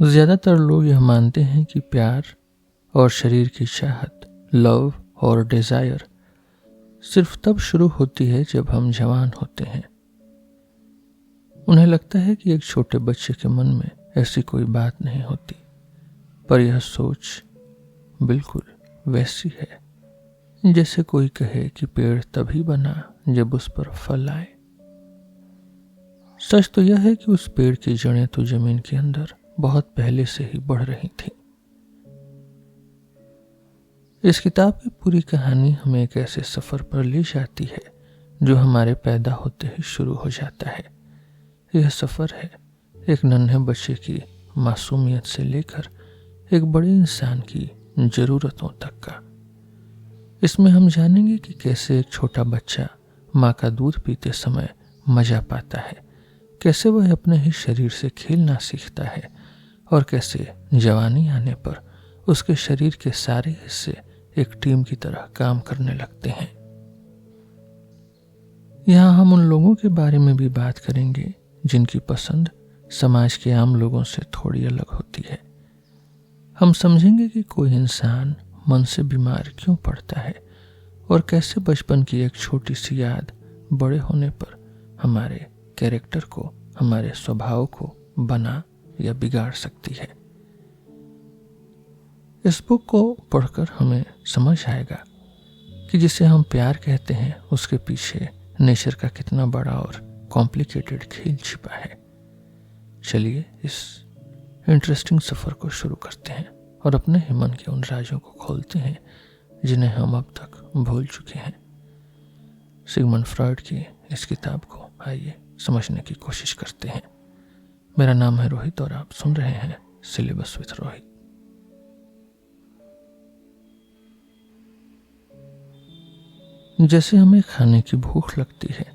ज़्यादातर लोग यह मानते हैं कि प्यार और शरीर की चाहत, लव और डिज़ायर सिर्फ तब शुरू होती है जब हम जवान होते हैं। उन्हें लगता है कि एक छोटे बच्चे के मन में ऐसी कोई बात नहीं होती, पर यह सोच बिल्कुल वैसी है जैसे कोई कहे कि पेड़ तभी बना जब उस पर फल आए। सच तो यह है कि उस पेड़ की जड़ें तो जमीन के अंदर बहुत पहले से ही बढ़ रही थीं। इस किताब की पूरी कहानी हमें एक ऐसे सफर पर ले जाती है जो हमारे पैदा होते ही शुरू हो जाता है। यह सफर है एक नन्हे बच्चे की मासूमियत से लेकर एक बड़े इंसान की जरूरतों तक का। इसमें हम जानेंगे कि कैसे एक छोटा बच्चा माँ का दूध पीते समय मजा पाता है, कैसे वह अपने ही शरीर से खेलना सीखता है और कैसे जवानी आने पर उसके शरीर के सारे हिस्से एक टीम की तरह काम करने लगते हैं। यहाँ हम उन लोगों के बारे में भी बात करेंगे जिनकी पसंद समाज के आम लोगों से थोड़ी अलग होती है। हम समझेंगे कि कोई इंसान मन से बीमार क्यों पड़ता है और कैसे बचपन की एक छोटी सी याद बड़े होने पर हमारे कैरेक्टर को, हमारे स्वभाव को बना या बिगाड़ सकती है। इस बुक को पढ़कर हमें समझ आएगा कि जिसे हम प्यार कहते हैं उसके पीछे नेचर का कितना बड़ा और कॉम्प्लिकेटेड खेल छिपा है। चलिए इस इंटरेस्टिंग सफर को शुरू करते हैं और अपने ही मन के उन राजों को खोलते हैं जिन्हें हम अब तक भूल चुके हैं। सिगमंड फ्रॉइड की इस किताब को आइए समझने की कोशिश करते हैं। मेरा नाम है रोहित और आप सुन रहे हैं सिलेबस विद रोहित। जैसे हमें खाने की भूख लगती है,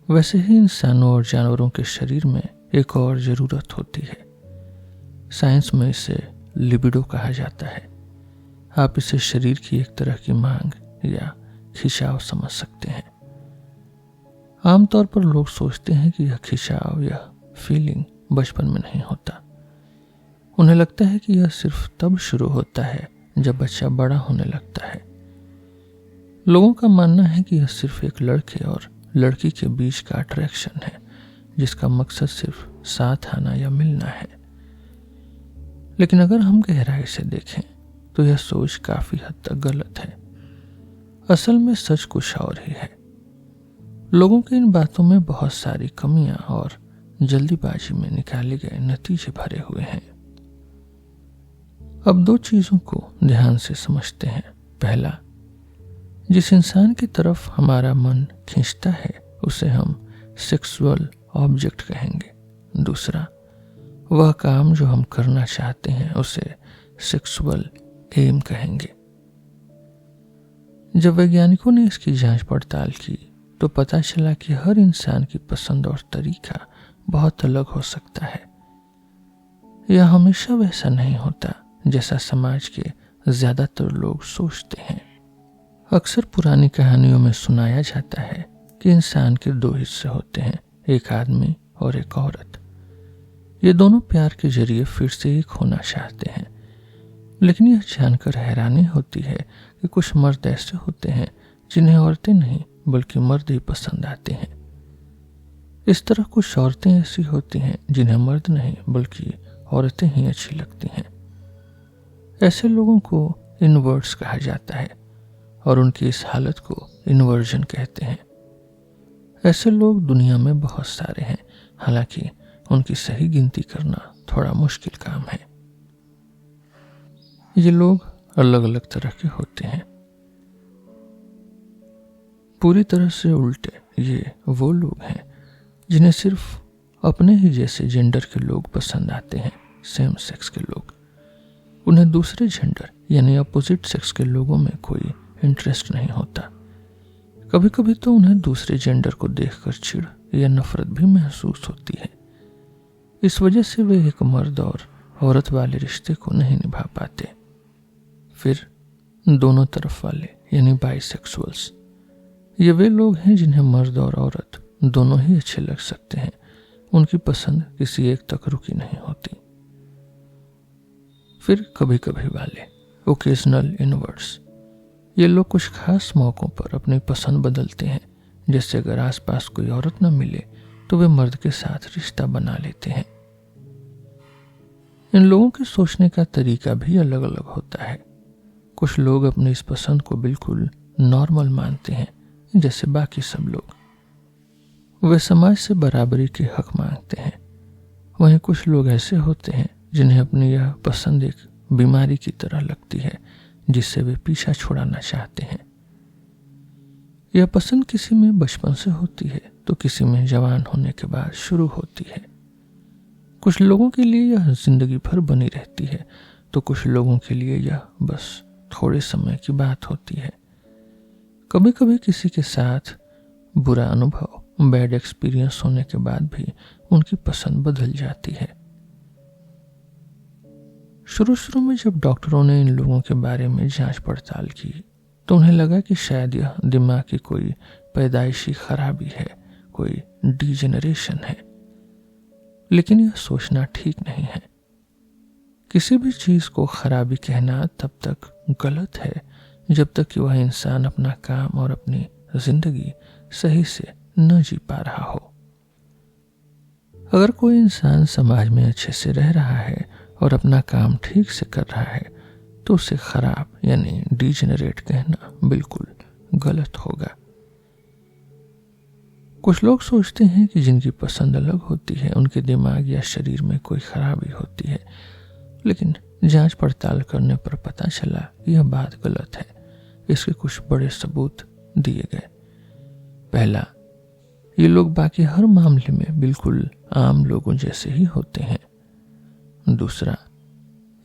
वैसे ही इंसानों और जानवरों के शरीर में एक और जरूरत होती है। साइंस में इसे लिबिडो कहा जाता है। आप इसे शरीर की एक तरह की मांग या खिंचाव समझ सकते हैं। आमतौर पर लोग सोचते हैं कि यह खिंचाव या फीलिंग बचपन में नहीं होता। उन्हें लगता है कि यह सिर्फ तब शुरू होता है जब बच्चा बड़ा होने लगता है। लोगों का मानना है कि यह सिर्फ एक लड़के और लड़की के बीच का अट्रैक्शन है जिसका मकसद सिर्फ साथ आना या मिलना है। लेकिन अगर हम गहराई से देखें तो यह सोच काफी हद तक गलत है। असल में सच कुछ और ही है। लोगों की इन बातों में बहुत सारी कमियां और जल्दीबाजी में निकाले गए नतीजे भरे हुए हैं। अब दो चीजों को ध्यान से समझते हैं। पहला, जिस इंसान की तरफ हमारा मन खींचता है उसे हम सेक्सुअल ऑब्जेक्ट कहेंगे। दूसरा, वह काम जो हम करना चाहते हैं उसे सेक्सुअल एम कहेंगे। जब वैज्ञानिकों ने इसकी जांच पड़ताल की तो पता चला कि हर इंसान की पसंद और तरीका बहुत अलग हो सकता है। यह हमेशा वैसा नहीं होता जैसा समाज के ज्यादातर लोग सोचते हैं। अक्सर पुरानी कहानियों में सुनाया जाता है कि इंसान के दो हिस्से होते हैं, एक आदमी और एक औरत। ये दोनों प्यार के जरिए फिर से एक होना चाहते हैं। लेकिन यह जानकर हैरानी होती है कि कुछ मर्द ऐसे होते हैं जिन्हें औरतें नहीं बल्कि मर्द ही पसंद आते हैं। इस तरह कुछ औरतें ऐसी होती हैं जिन्हें मर्द नहीं बल्कि औरतें ही अच्छी लगती हैं। ऐसे लोगों को इनवर्ट्स कहा जाता है और उनकी इस हालत को इन्वर्जन कहते हैं। ऐसे लोग दुनिया में बहुत सारे हैं, हालांकि उनकी सही गिनती करना थोड़ा मुश्किल काम है। ये लोग अलग अलग तरह के होते हैं। पूरी तरह से उल्टे ये वो लोग हैं जिन्हें सिर्फ अपने ही जैसे जेंडर के लोग पसंद आते हैं, सेम सेक्स के लोग। उन्हें दूसरे जेंडर यानी अपोजिट सेक्स के लोगों में कोई इंटरेस्ट नहीं होता। कभी कभी तो उन्हें दूसरे जेंडर को देखकर चिढ़ या नफरत भी महसूस होती है। इस वजह से वे एक मर्द और औरत वाले रिश्ते को नहीं निभा पाते। फिर दोनों तरफ वाले यानी बाइसेक्सुअल्स, ये वे लोग हैं जिन्हें मर्द और औरत दोनों ही अच्छे लग सकते हैं। उनकी पसंद किसी एक तक रुकी नहीं होती। फिर कभी कभी वाले ओकेजनल इनवर्ट्स, ये लोग कुछ खास मौक़ों पर अपनी पसंद बदलते हैं। जैसे अगर आसपास कोई औरत न मिले तो वे मर्द के साथ रिश्ता बना लेते हैं। इन लोगों के सोचने का तरीका भी अलग अलग होता है। कुछ लोग अपनी इस पसंद को बिल्कुल नॉर्मल मानते हैं, जैसे बाकी सब लोग। वे समाज से बराबरी के हक मांगते हैं। वहीं कुछ लोग ऐसे होते हैं जिन्हें अपनी यह पसंद एक बीमारी की तरह लगती है, जिससे वे पीछा छुड़ाना चाहते हैं। यह पसंद किसी में बचपन से होती है तो किसी में जवान होने के बाद शुरू होती है। कुछ लोगों के लिए यह जिंदगी भर बनी रहती है तो कुछ लोगों के लिए यह बस थोड़े समय की बात होती है। कभी कभी किसी के साथ बुरा अनुभव, बैड एक्सपीरियंस होने के बाद भी उनकी पसंद बदल जाती है। शुरू में जब डॉक्टरों ने इन लोगों के बारे में जांच पड़ताल की तो उन्हें लगा कि शायद यह दिमाग की कोई पैदाइशी खराबी है, कोई डिजेनरेशन है। लेकिन यह सोचना ठीक नहीं है। किसी भी चीज को खराबी कहना तब तक गलत है जब तक कि वह इंसान अपना काम और अपनी जिंदगी सही से न जी पा रहा हो। अगर कोई इंसान समाज में अच्छे से रह रहा है और अपना काम ठीक से कर रहा है तो उसे खराब यानी डिजेनरेट कहना बिल्कुल गलत होगा। कुछ लोग सोचते हैं कि जिनकी पसंद अलग होती है उनके दिमाग या शरीर में कोई खराबी होती है, लेकिन जांच पड़ताल करने पर पता चला यह बात गलत है। इसके कुछ बड़े सबूत दिए गए। पहला, ये लोग बाकी हर मामले में बिल्कुल आम लोगों जैसे ही होते हैं। दूसरा,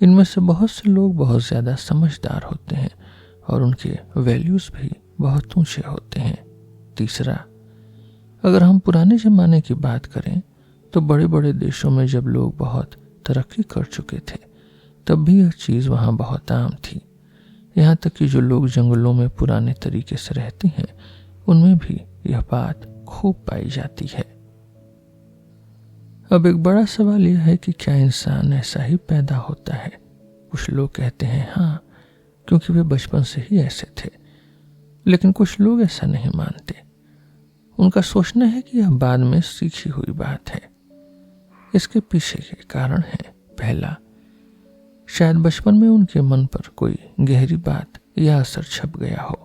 इनमें से बहुत से लोग बहुत ज्यादा समझदार होते हैं और उनके वैल्यूज भी बहुत ऊंचे होते हैं। तीसरा, अगर हम पुराने जमाने की बात करें तो बड़े बड़े देशों में जब लोग बहुत तरक्की कर चुके थे तब भी यह चीज वहां बहुत आम थी। यहाँ तक कि जो लोग जंगलों में पुराने तरीके से रहते हैं उनमें भी यह बात खूब पाई जाती है। अब एक बड़ा सवाल यह है कि क्या इंसान ऐसा ही पैदा होता है? कुछ लोग कहते हैं हाँ, क्योंकि वे बचपन से ही ऐसे थे। लेकिन कुछ लोग ऐसा नहीं मानते। उनका सोचना है कि यह बाद में सीखी हुई बात है। इसके पीछे के कारण है, पहला, शायद बचपन में उनके मन पर कोई गहरी बात या असर छप गया हो।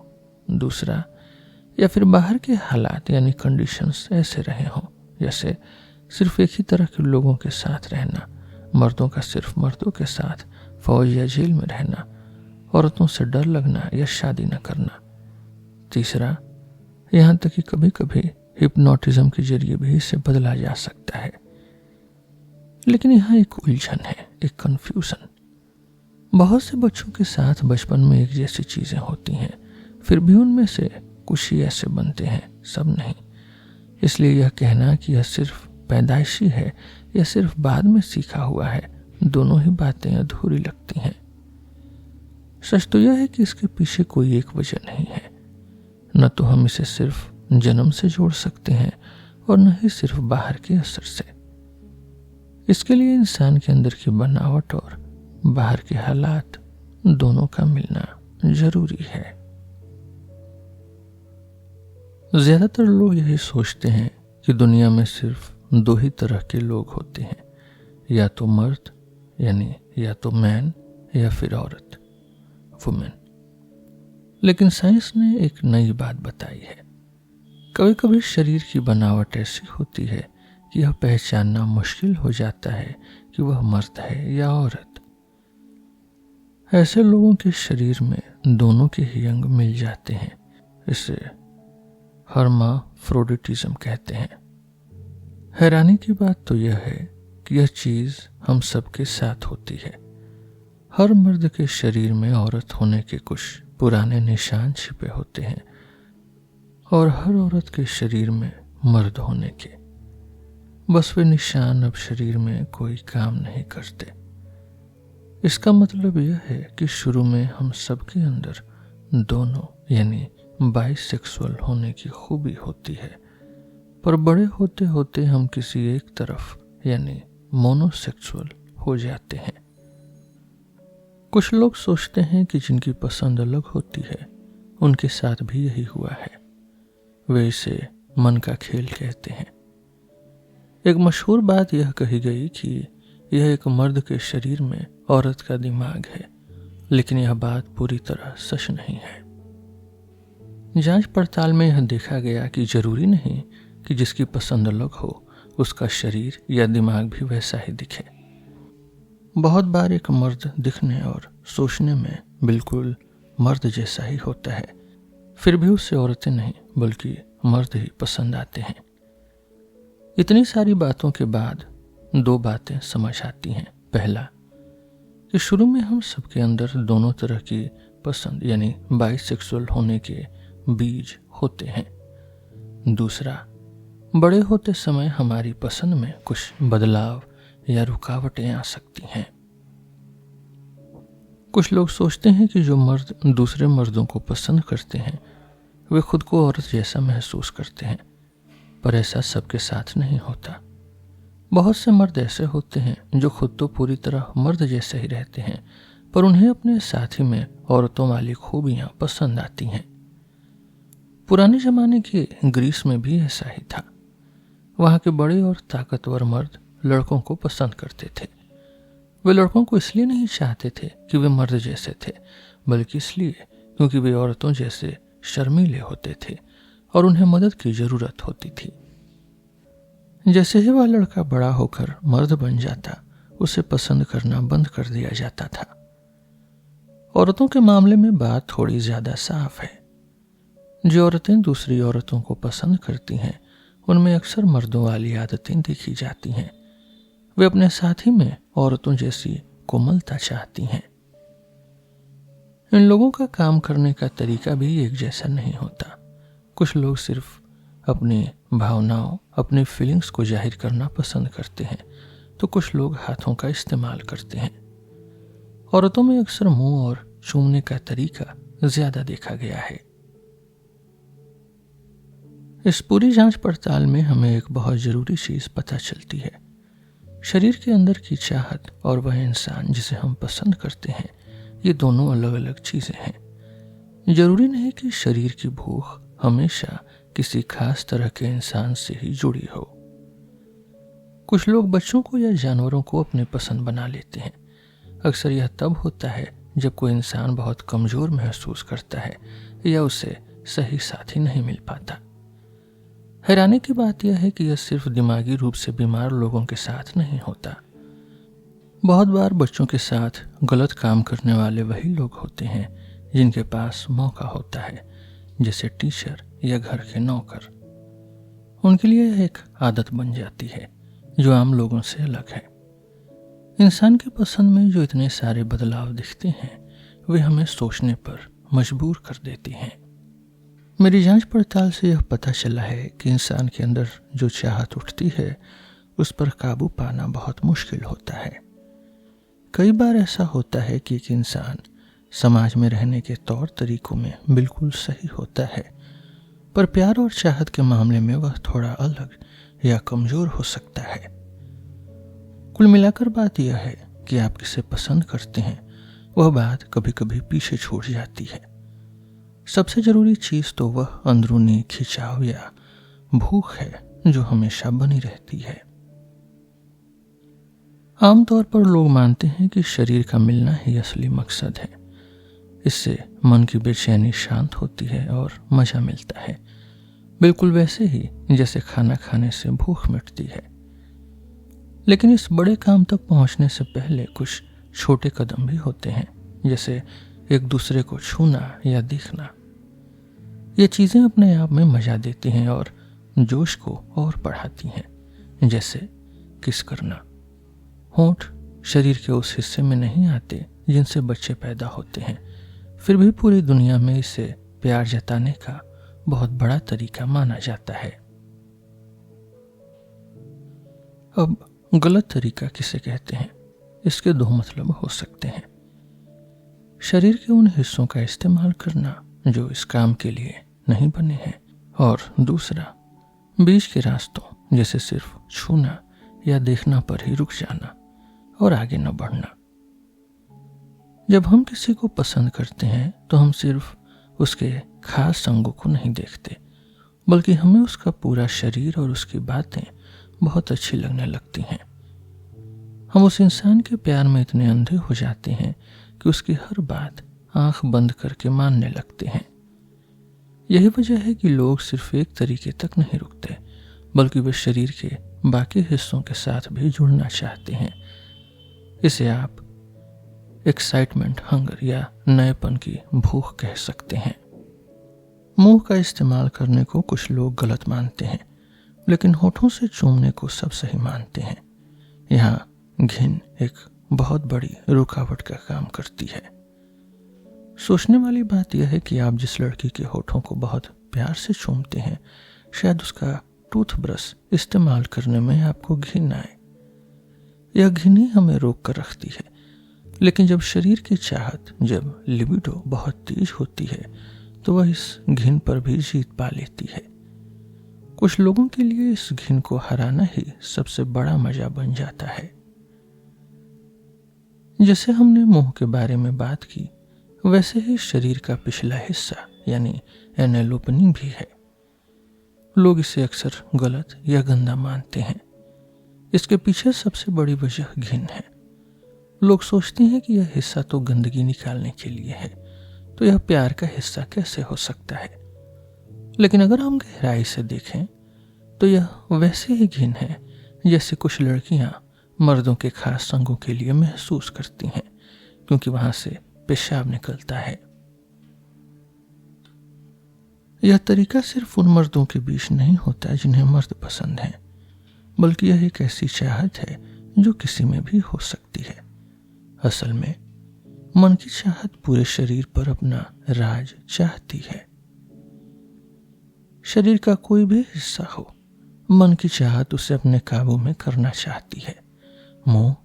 दूसरा, या फिर बाहर के हालात यानी कंडीशंस ऐसे रहे हों, जैसे सिर्फ एक ही तरह के लोगों के साथ रहना, मर्दों का सिर्फ मर्दों के साथ फौज या जेल में रहना, औरतों से डर लगना या शादी न करना। तीसरा, यहाँ तक कि कभी कभी हिप्नोटिज्म के जरिए भी इसे बदला जा सकता है। लेकिन यहाँ एक उलझन है, एक कंफ्यूजन। बहुत से बच्चों के साथ बचपन में एक जैसी चीजें होती हैं, फिर भी उनमें से कुछ ही ऐसे बनते हैं, सब नहीं। इसलिए यह कहना कि यह सिर्फ पैदाइशी है या सिर्फ बाद में सीखा हुआ है, दोनों ही बातें अधूरी लगती हैं। सच तो यह है कि इसके पीछे कोई एक वजह नहीं है। न तो हम इसे सिर्फ जन्म से जोड़ सकते हैं और न ही सिर्फ बाहर के असर से। इसके लिए इंसान के अंदर की बनावट और बाहर के हालात दोनों का मिलना जरूरी है। ज्यादातर लोग यही सोचते हैं कि दुनिया में सिर्फ दो ही तरह के लोग होते हैं, या तो मर्द यानी या तो मैन या फिर औरत वुमेन। लेकिन साइंस ने एक नई बात बताई है। कभी कभी शरीर की बनावट ऐसी होती है कि यह पहचानना मुश्किल हो जाता है कि वह मर्द है या औरत। ऐसे लोगों के शरीर में दोनों के ही अंग मिल जाते हैं। इसे हर्माफ्रोडिटिज्म कहते हैं। हैरानी की बात तो यह है कि यह चीज हम सबके साथ होती है। हर मर्द के शरीर में औरत होने के कुछ पुराने निशान छिपे होते हैं और हर औरत के शरीर में मर्द होने के। बस वे निशान अब शरीर में कोई काम नहीं करते। इसका मतलब यह है कि शुरू में हम सबके अंदर दोनों यानी बाइसेक्सुअल होने की खूबी होती है, पर बड़े होते होते हम किसी एक तरफ यानी मोनोसेक्सुअल हो जाते हैं। कुछ लोग सोचते हैं कि जिनकी पसंद अलग होती है उनके साथ भी यही हुआ है। वे इसे मन का खेल कहते हैं। एक मशहूर बात यह कही गई कि यह एक मर्द के शरीर में औरत का दिमाग है, लेकिन यह बात पूरी तरह सच नहीं है। जांच पड़ताल में यह देखा गया कि जरूरी नहीं कि जिसकी पसंद अलग हो उसका शरीर या दिमाग भी वैसा ही दिखे। बहुत बार एक मर्द दिखने और सोचने में बिल्कुल मर्द जैसा ही होता है, फिर भी उसे औरतें नहीं बल्कि मर्द ही पसंद आते हैं। इतनी सारी बातों के बाद दो बातें समझ आती हैं। पहला, कि शुरू में हम सबके अंदर दोनों तरह की पसंद यानी बाइसेक्सुअल होने के बीज होते हैं। दूसरा, बड़े होते समय हमारी पसंद में कुछ बदलाव या रुकावटें आ सकती हैं। कुछ लोग सोचते हैं कि जो मर्द दूसरे मर्दों को पसंद करते हैं वे खुद को औरत जैसा महसूस करते हैं, पर ऐसा सबके साथ नहीं होता। बहुत से मर्द ऐसे होते हैं जो खुद तो पूरी तरह मर्द जैसे ही रहते हैं, पर उन्हें अपने साथी में औरतों वाली खूबियां पसंद आती हैं। पुराने जमाने के ग्रीस में भी ऐसा ही था। वहां के बड़े और ताकतवर मर्द लड़कों को पसंद करते थे। वे लड़कों को इसलिए नहीं चाहते थे कि वे मर्द जैसे थे, बल्कि इसलिए क्योंकि वे औरतों जैसे शर्मीले होते थे और उन्हें मदद की जरूरत होती थी। जैसे ही वह लड़का बड़ा होकर मर्द बन जाता, उसे पसंद करना बंद कर दिया जाता था। औरतों के मामले में बात थोड़ी ज्यादा साफ है। जो औरतें दूसरी औरतों को पसंद करती हैं उनमें अक्सर मर्दों वाली आदतें देखी जाती हैं। वे अपने साथी में औरतों जैसी कोमलता चाहती हैं। इन लोगों का काम करने का तरीका भी एक जैसा नहीं होता। कुछ लोग सिर्फ अपनी भावनाओं, अपनी फीलिंग्स को जाहिर करना पसंद करते हैं, तो कुछ लोग हाथों का इस्तेमाल करते हैं। औरतों में अक्सर मुंह और चूमने का तरीका ज्यादा देखा गया है। इस पूरी जांच पड़ताल में हमें एक बहुत जरूरी चीज पता चलती है। शरीर के अंदर की चाहत और वह इंसान जिसे हम पसंद करते हैं, ये दोनों अलग अलग चीजें हैं। जरूरी नहीं कि शरीर की भूख हमेशा किसी खास तरह के इंसान से ही जुड़ी हो। कुछ लोग बच्चों को या जानवरों को अपने पसंद बना लेते हैं। अक्सर यह तब होता है जब कोई इंसान बहुत कमजोर महसूस करता है या उसे सही साथी नहीं मिल पाता। हैरानी की बात यह है कि यह सिर्फ दिमागी रूप से बीमार लोगों के साथ नहीं होता। बहुत बार बच्चों के साथ गलत काम करने वाले वही लोग होते हैं जिनके पास मौका होता है, जैसे टीचर या घर के नौकर। उनके लिए यह एक आदत बन जाती है जो आम लोगों से अलग है। इंसान की पसंद में जो इतने सारे बदलाव दिखते हैं वे हमें सोचने पर मजबूर कर देती हैं। मेरी जांच पड़ताल से यह पता चला है कि इंसान के अंदर जो चाहत उठती है उस पर काबू पाना बहुत मुश्किल होता है। कई बार ऐसा होता है कि एक इंसान समाज में रहने के तौर तरीकों में बिल्कुल सही होता है, पर प्यार और चाहत के मामले में वह थोड़ा अलग या कमजोर हो सकता है। कुल मिलाकर बात यह है कि आप किसे पसंद करते हैं वह बात कभी कभी पीछे छूट जाती है। सबसे जरूरी चीज तो वह अंदरूनी खिंचाव या भूख है जो हमेशा बनी रहती है। आमतौर पर लोग मानते हैं कि शरीर का मिलना ही असली मकसद है। इससे मन की बेचैनी शांत होती है और मजा मिलता है, बिल्कुल वैसे ही जैसे खाना खाने से भूख मिटती है। लेकिन इस बड़े काम तक पहुंचने से पहले कुछ छोटे कदम भी होते हैं, जैसे एक दूसरे को छूना या देखना। ये चीजें अपने आप में मजा देती हैं और जोश को और बढ़ाती हैं, जैसे किस करना। होंठ शरीर के उस हिस्से में नहीं आते जिनसे बच्चे पैदा होते हैं, फिर भी पूरी दुनिया में इसे प्यार जताने का बहुत बड़ा तरीका माना जाता है। अब गलत तरीका किसे कहते हैं, इसके दो मतलब हो सकते हैं। शरीर के उन हिस्सों का इस्तेमाल करना जो इस काम के लिए नहीं बने हैं, और दूसरा बीच के रास्तों जैसे सिर्फ छूना या देखना पर ही रुक जाना और आगे न बढ़ना। जब हम किसी को पसंद करते हैं तो हम सिर्फ उसके खास अंगों को नहीं देखते, बल्कि हमें उसका पूरा शरीर और उसकी बातें बहुत अच्छी लगने लगती हैं। हम उस इंसान के प्यार में इतने अंधे हो जाते हैं कि उसकी हर बात आंख बंद करके मानने लगते हैं। यही वजह है कि लोग सिर्फ एक तरीके तक नहीं रुकते, बल्कि वे शरीर के बाकी हिस्सों के साथ भी जुड़ना चाहते हैं। इसे आप एक्साइटमेंट, हंगर या नएपन की भूख कह सकते हैं। मुंह का इस्तेमाल करने को कुछ लोग गलत मानते हैं, लेकिन होठों से चूमने को सब सही मानते हैं। यहाँ घिन एक बहुत बड़ी रुकावट का काम करती है। सोचने वाली बात यह है कि आप जिस लड़की के होठों को बहुत प्यार से चूमते हैं, शायद उसका टूथब्रश इस्तेमाल करने में आपको घिन आए। यह घिन ही हमें रोक कर रखती है। लेकिन जब शरीर की चाहत, जब लिबिडो बहुत तेज होती है, तो वह इस घिन पर भी जीत पा लेती है। कुछ लोगों के लिए इस घिन को हराना ही सबसे बड़ा मजा बन जाता है। जैसे हमने मुंह के बारे में बात की, वैसे ही शरीर का पिछला हिस्सा यानी एनल ओपनिंग भी है। लोग इसे अक्सर गलत या गंदा मानते हैं। इसके पीछे सबसे बड़ी वजह घिन है। लोग सोचते हैं कि यह हिस्सा तो गंदगी निकालने के लिए है, तो यह प्यार का हिस्सा कैसे हो सकता है। लेकिन अगर हम गहराई से देखें तो यह वैसे ही घिन है जैसे कुछ लड़कियां मर्दों के खास अंगों के लिए महसूस करती हैं, क्योंकि वहां से पेशाब निकलता है। यह तरीका सिर्फ उन मर्दों के बीच नहीं होता जिन्हें मर्द पसंद हैं, बल्कि यह एक ऐसी चाहत है जो किसी में भी हो सकती है। असल में मन की चाहत पूरे शरीर पर अपना राज चाहती है। शरीर का कोई भी हिस्सा हो, मन की चाहत उसे अपने काबू में करना चाहती है। मुंह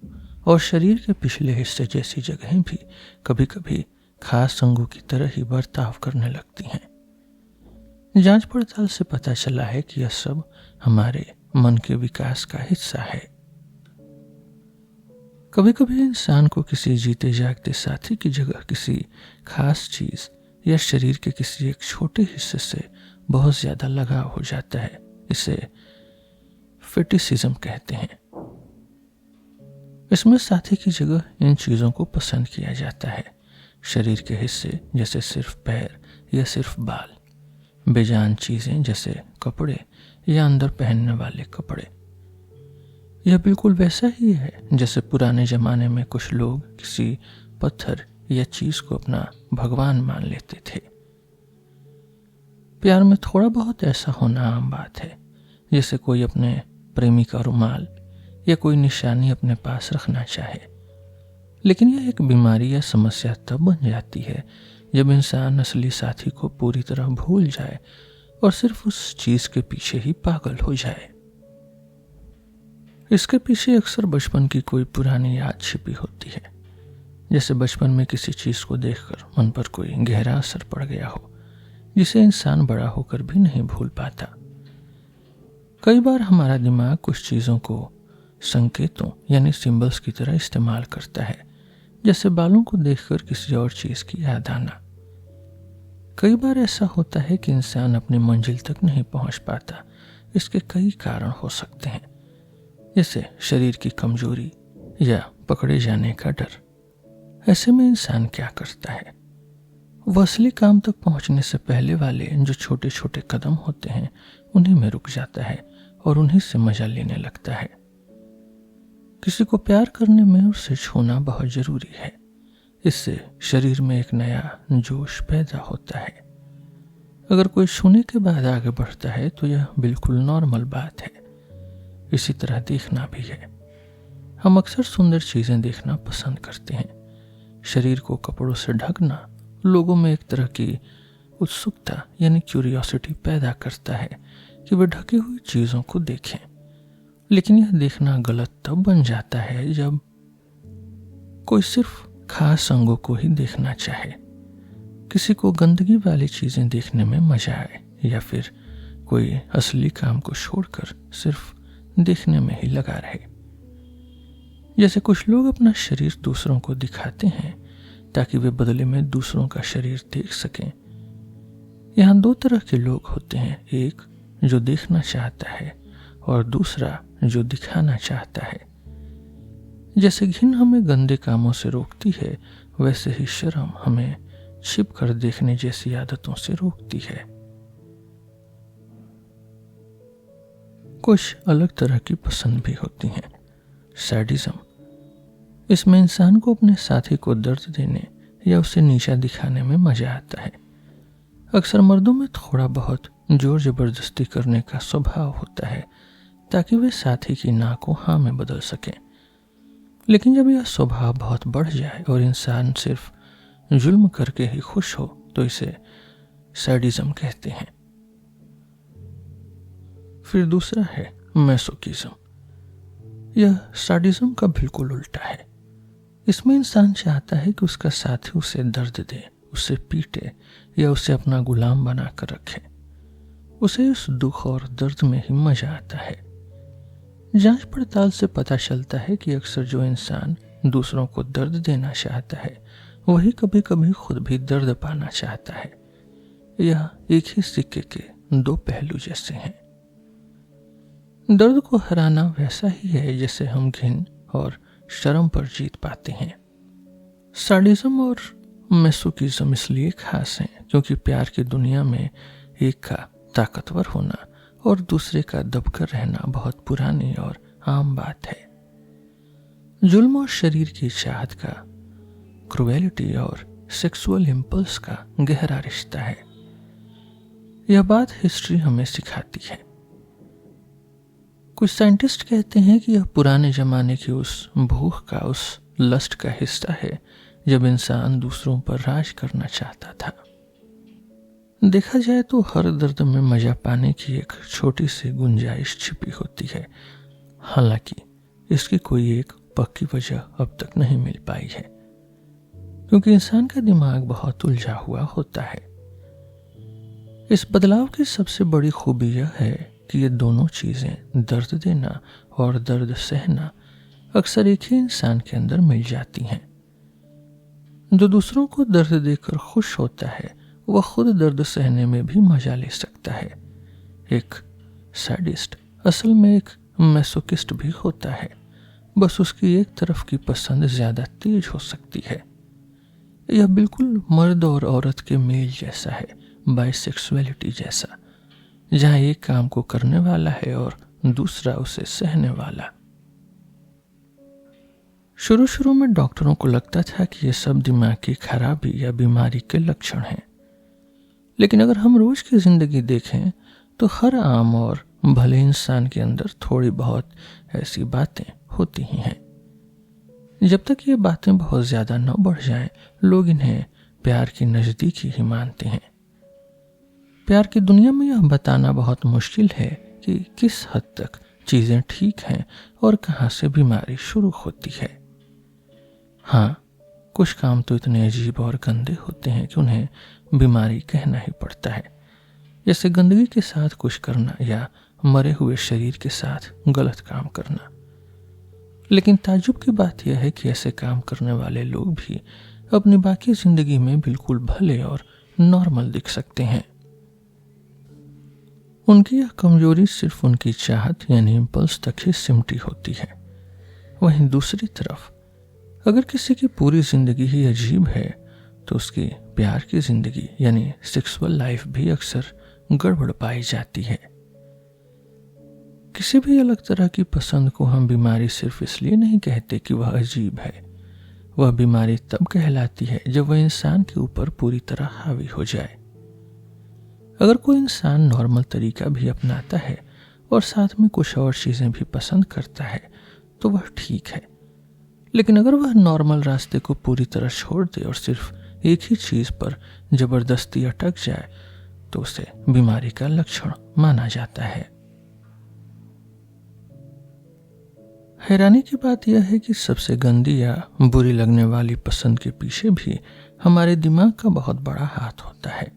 और शरीर के पिछले हिस्से जैसी जगहें भी कभी कभी खास अंगों की तरह ही बर्ताव करने लगती हैं। जांच पड़ताल से पता चला है कि यह सब हमारे मन के विकास का हिस्सा है। कभी कभी इंसान को किसी जीते जागते साथी की जगह किसी खास चीज या शरीर के किसी एक छोटे हिस्से से बहुत ज्यादा लगाव हो जाता है। इसे फेटिसिज्म कहते हैं। इसमें साथी की जगह इन चीजों को पसंद किया जाता है। शरीर के हिस्से जैसे सिर्फ पैर या सिर्फ बाल, बेजान चीजें जैसे कपड़े या अंदर पहनने वाले कपड़े। यह बिल्कुल वैसा ही है जैसे पुराने जमाने में कुछ लोग किसी पत्थर या चीज को अपना भगवान मान लेते थे। प्यार में थोड़ा बहुत ऐसा होना आम बात है, जैसे कोई अपने प्रेमी का रुमाल या कोई निशानी अपने पास रखना चाहे। लेकिन यह एक बीमारी या समस्या तब बन जाती है जब इंसान असली साथी को पूरी तरह भूल जाए और सिर्फ उस चीज के पीछे ही पागल हो जाए। इसके पीछे अक्सर बचपन की कोई पुरानी याद छिपी होती है, जैसे बचपन में किसी चीज को देखकर मन पर कोई गहरा असर पड़ गया हो, जिसे इंसान बड़ा होकर भी नहीं भूल पाता। कई बार हमारा दिमाग कुछ चीजों को संकेतों यानी सिंबल्स की तरह इस्तेमाल करता है, जैसे बालों को देखकर किसी और चीज की याद आना। कई बार ऐसा होता है कि इंसान अपनी मंजिल तक नहीं पहुंच पाता। इसके कई कारण हो सकते हैं, जैसे शरीर की कमजोरी या पकड़े जाने का डर। ऐसे में इंसान क्या करता है? वह असली काम तक पहुंचने से पहले वाले जो छोटे छोटे कदम होते हैं उन्हीं में रुक जाता है और उन्हीं से मजा लेने लगता है। किसी को प्यार करने में उसे छूना बहुत जरूरी है। इससे शरीर में एक नया जोश पैदा होता है। अगर कोई छूने के बाद आगे बढ़ता है तो यह बिल्कुल नॉर्मल बात है। इसी तरह देखना भी है। हम अक्सर सुंदर चीजें देखना पसंद करते हैं। शरीर को कपड़ों से ढकना लोगों में एक तरह की उत्सुकता यानी क्यूरियोसिटी पैदा करता है कि वे ढकी हुई चीजों को देखें। लेकिन यह देखना गलत तब बन जाता है जब कोई सिर्फ खास अंगों को ही देखना चाहे। किसी को गंदगी वाली चीजें देखने में मजा आए या फिर कोई असली काम को छोड़कर सिर्फ देखने में ही लगा रहे। जैसे कुछ लोग अपना शरीर दूसरों को दिखाते हैं ताकि वे बदले में दूसरों का शरीर देख सकें। यहाँ दो तरह के लोग होते हैं, एक जो देखना चाहता है और दूसरा जो दिखाना चाहता है। जैसे घिन हमें गंदे कामों से रोकती है, वैसे ही शर्म हमें छिप कर देखने जैसी आदतों से रोकती है। कुछ अलग तरह की पसंद भी होती हैं। सैडिज्म, इसमें इंसान को अपने साथी को दर्द देने या उसे नीचा दिखाने में मजा आता है। अक्सर मर्दों में थोड़ा बहुत जोर जबरदस्ती करने का स्वभाव होता है ताकि वे साथी की ना को हाँ में बदल सकें। लेकिन जब यह स्वभाव बहुत बढ़ जाए और इंसान सिर्फ जुल्म करके ही खुश हो तो इसे सैडिज्म कहते हैं। फिर दूसरा है मैसोकिज्म। यह सैडिज्म का बिल्कुल उल्टा है। इसमें इंसान चाहता है कि उसका साथी उसे दर्द दे, उसे पीटे या उसे अपना गुलाम बनाकर रखे। उसे उस दुख और दर्द में ही मजा आता है। जांच पड़ताल से पता चलता है कि अक्सर जो इंसान दूसरों को दर्द देना चाहता है वही कभी कभी खुद भी दर्द पाना चाहता है। यह एक ही सिक्के के दो पहलू जैसे हैं। दर्द को हराना वैसा ही है जैसे हम घिन और शर्म पर जीत पाते हैं। सैडिज्म और मैसोकिज्म इसलिए खास हैं क्योंकि प्यार की दुनिया में एक का ताकतवर होना और दूसरे का दबकर रहना बहुत पुरानी और आम बात है। जुल्म और शरीर की चाहत का, क्रुएलिटी और सेक्सुअल इम्पल्स का गहरा रिश्ता है। यह बात हिस्ट्री हमें सिखाती है। कुछ साइंटिस्ट कहते हैं कि यह पुराने जमाने की उस भूख का, उस लस्ट का हिस्सा है जब इंसान दूसरों पर राज करना चाहता था। देखा जाए तो हर दर्द में मजा पाने की एक छोटी सी गुंजाइश छिपी होती है, हालांकि इसकी कोई एक पक्की वजह अब तक नहीं मिल पाई है क्योंकि इंसान का दिमाग बहुत उलझा हुआ होता है। इस बदलाव की सबसे बड़ी खूबी यह है कि ये दोनों चीजें, दर्द देना और दर्द सहना, अक्सर एक ही इंसान के अंदर मिल जाती हैं। जो दूसरों को दर्द देकर खुश होता है वह खुद दर्द सहने में भी मजा ले सकता है। एक सैडिस्ट असल में एक मैसोकिस्ट भी होता है, बस उसकी एक तरफ की पसंद ज्यादा तेज हो सकती है। यह बिल्कुल मर्द और औरत के मेल जैसा है, बाइसेक्सुअलिटी जैसा, जहां एक काम को करने वाला है और दूसरा उसे सहने वाला। शुरू शुरू में डॉक्टरों को लगता था कि यह सब दिमाग की खराबी या बीमारी के लक्षण हैं, लेकिन अगर हम रोज की जिंदगी देखें तो हर आम और भले इंसान के अंदर थोड़ी बहुत ऐसी बातें होती ही हैं। जब तक ये बातें बहुत ज्यादा न बढ़ जाएं, लोग इन्हें प्यार की नजदीकी ही मानते हैं। प्यार की दुनिया में यह बताना बहुत मुश्किल है कि किस हद तक चीजें ठीक हैं और कहां से बीमारी शुरू होती है। हाँ, कुछ काम तो इतने अजीब और गंदे होते हैं कि उन्हें बीमारी कहना ही पड़ता है, जैसे गंदगी के साथ कुछ करना या मरे हुए शरीर के साथ गलत काम करना। लेकिन ताज्जुब की बात यह है कि ऐसे काम करने वाले लोग भी अपनी बाकी जिंदगी में बिल्कुल भले और नॉर्मल दिख सकते हैं। उनकी यह कमजोरी सिर्फ उनकी चाहत यानी इम्पल्स तक ही सिमटी होती है। वहीं दूसरी तरफ अगर किसी की पूरी जिंदगी ही अजीब है तो उसकी प्यार की जिंदगी यानी सेक्सुअल लाइफ भी अक्सर गड़बड़ पाई जाती है। किसी भी अलग तरह की पसंद को हम बीमारी सिर्फ इसलिए नहीं कहते कि वह अजीब है। वह बीमारी तब कहलाती है जब वह इंसान के ऊपर पूरी तरह हावी हो जाए। अगर कोई इंसान नॉर्मल तरीका भी अपनाता है और साथ में कुछ और चीजें भी पसंद करता है तो वह ठीक है, लेकिन अगर वह नॉर्मल रास्ते को पूरी तरह छोड़ दे और सिर्फ एक ही चीज पर जबरदस्ती अटक जाए तो उसे बीमारी का लक्षण माना जाता है। हैरानी की बात यह है कि सबसे गंदी या बुरी लगने वाली पसंद के पीछे भी हमारे दिमाग का बहुत बड़ा हाथ होता है।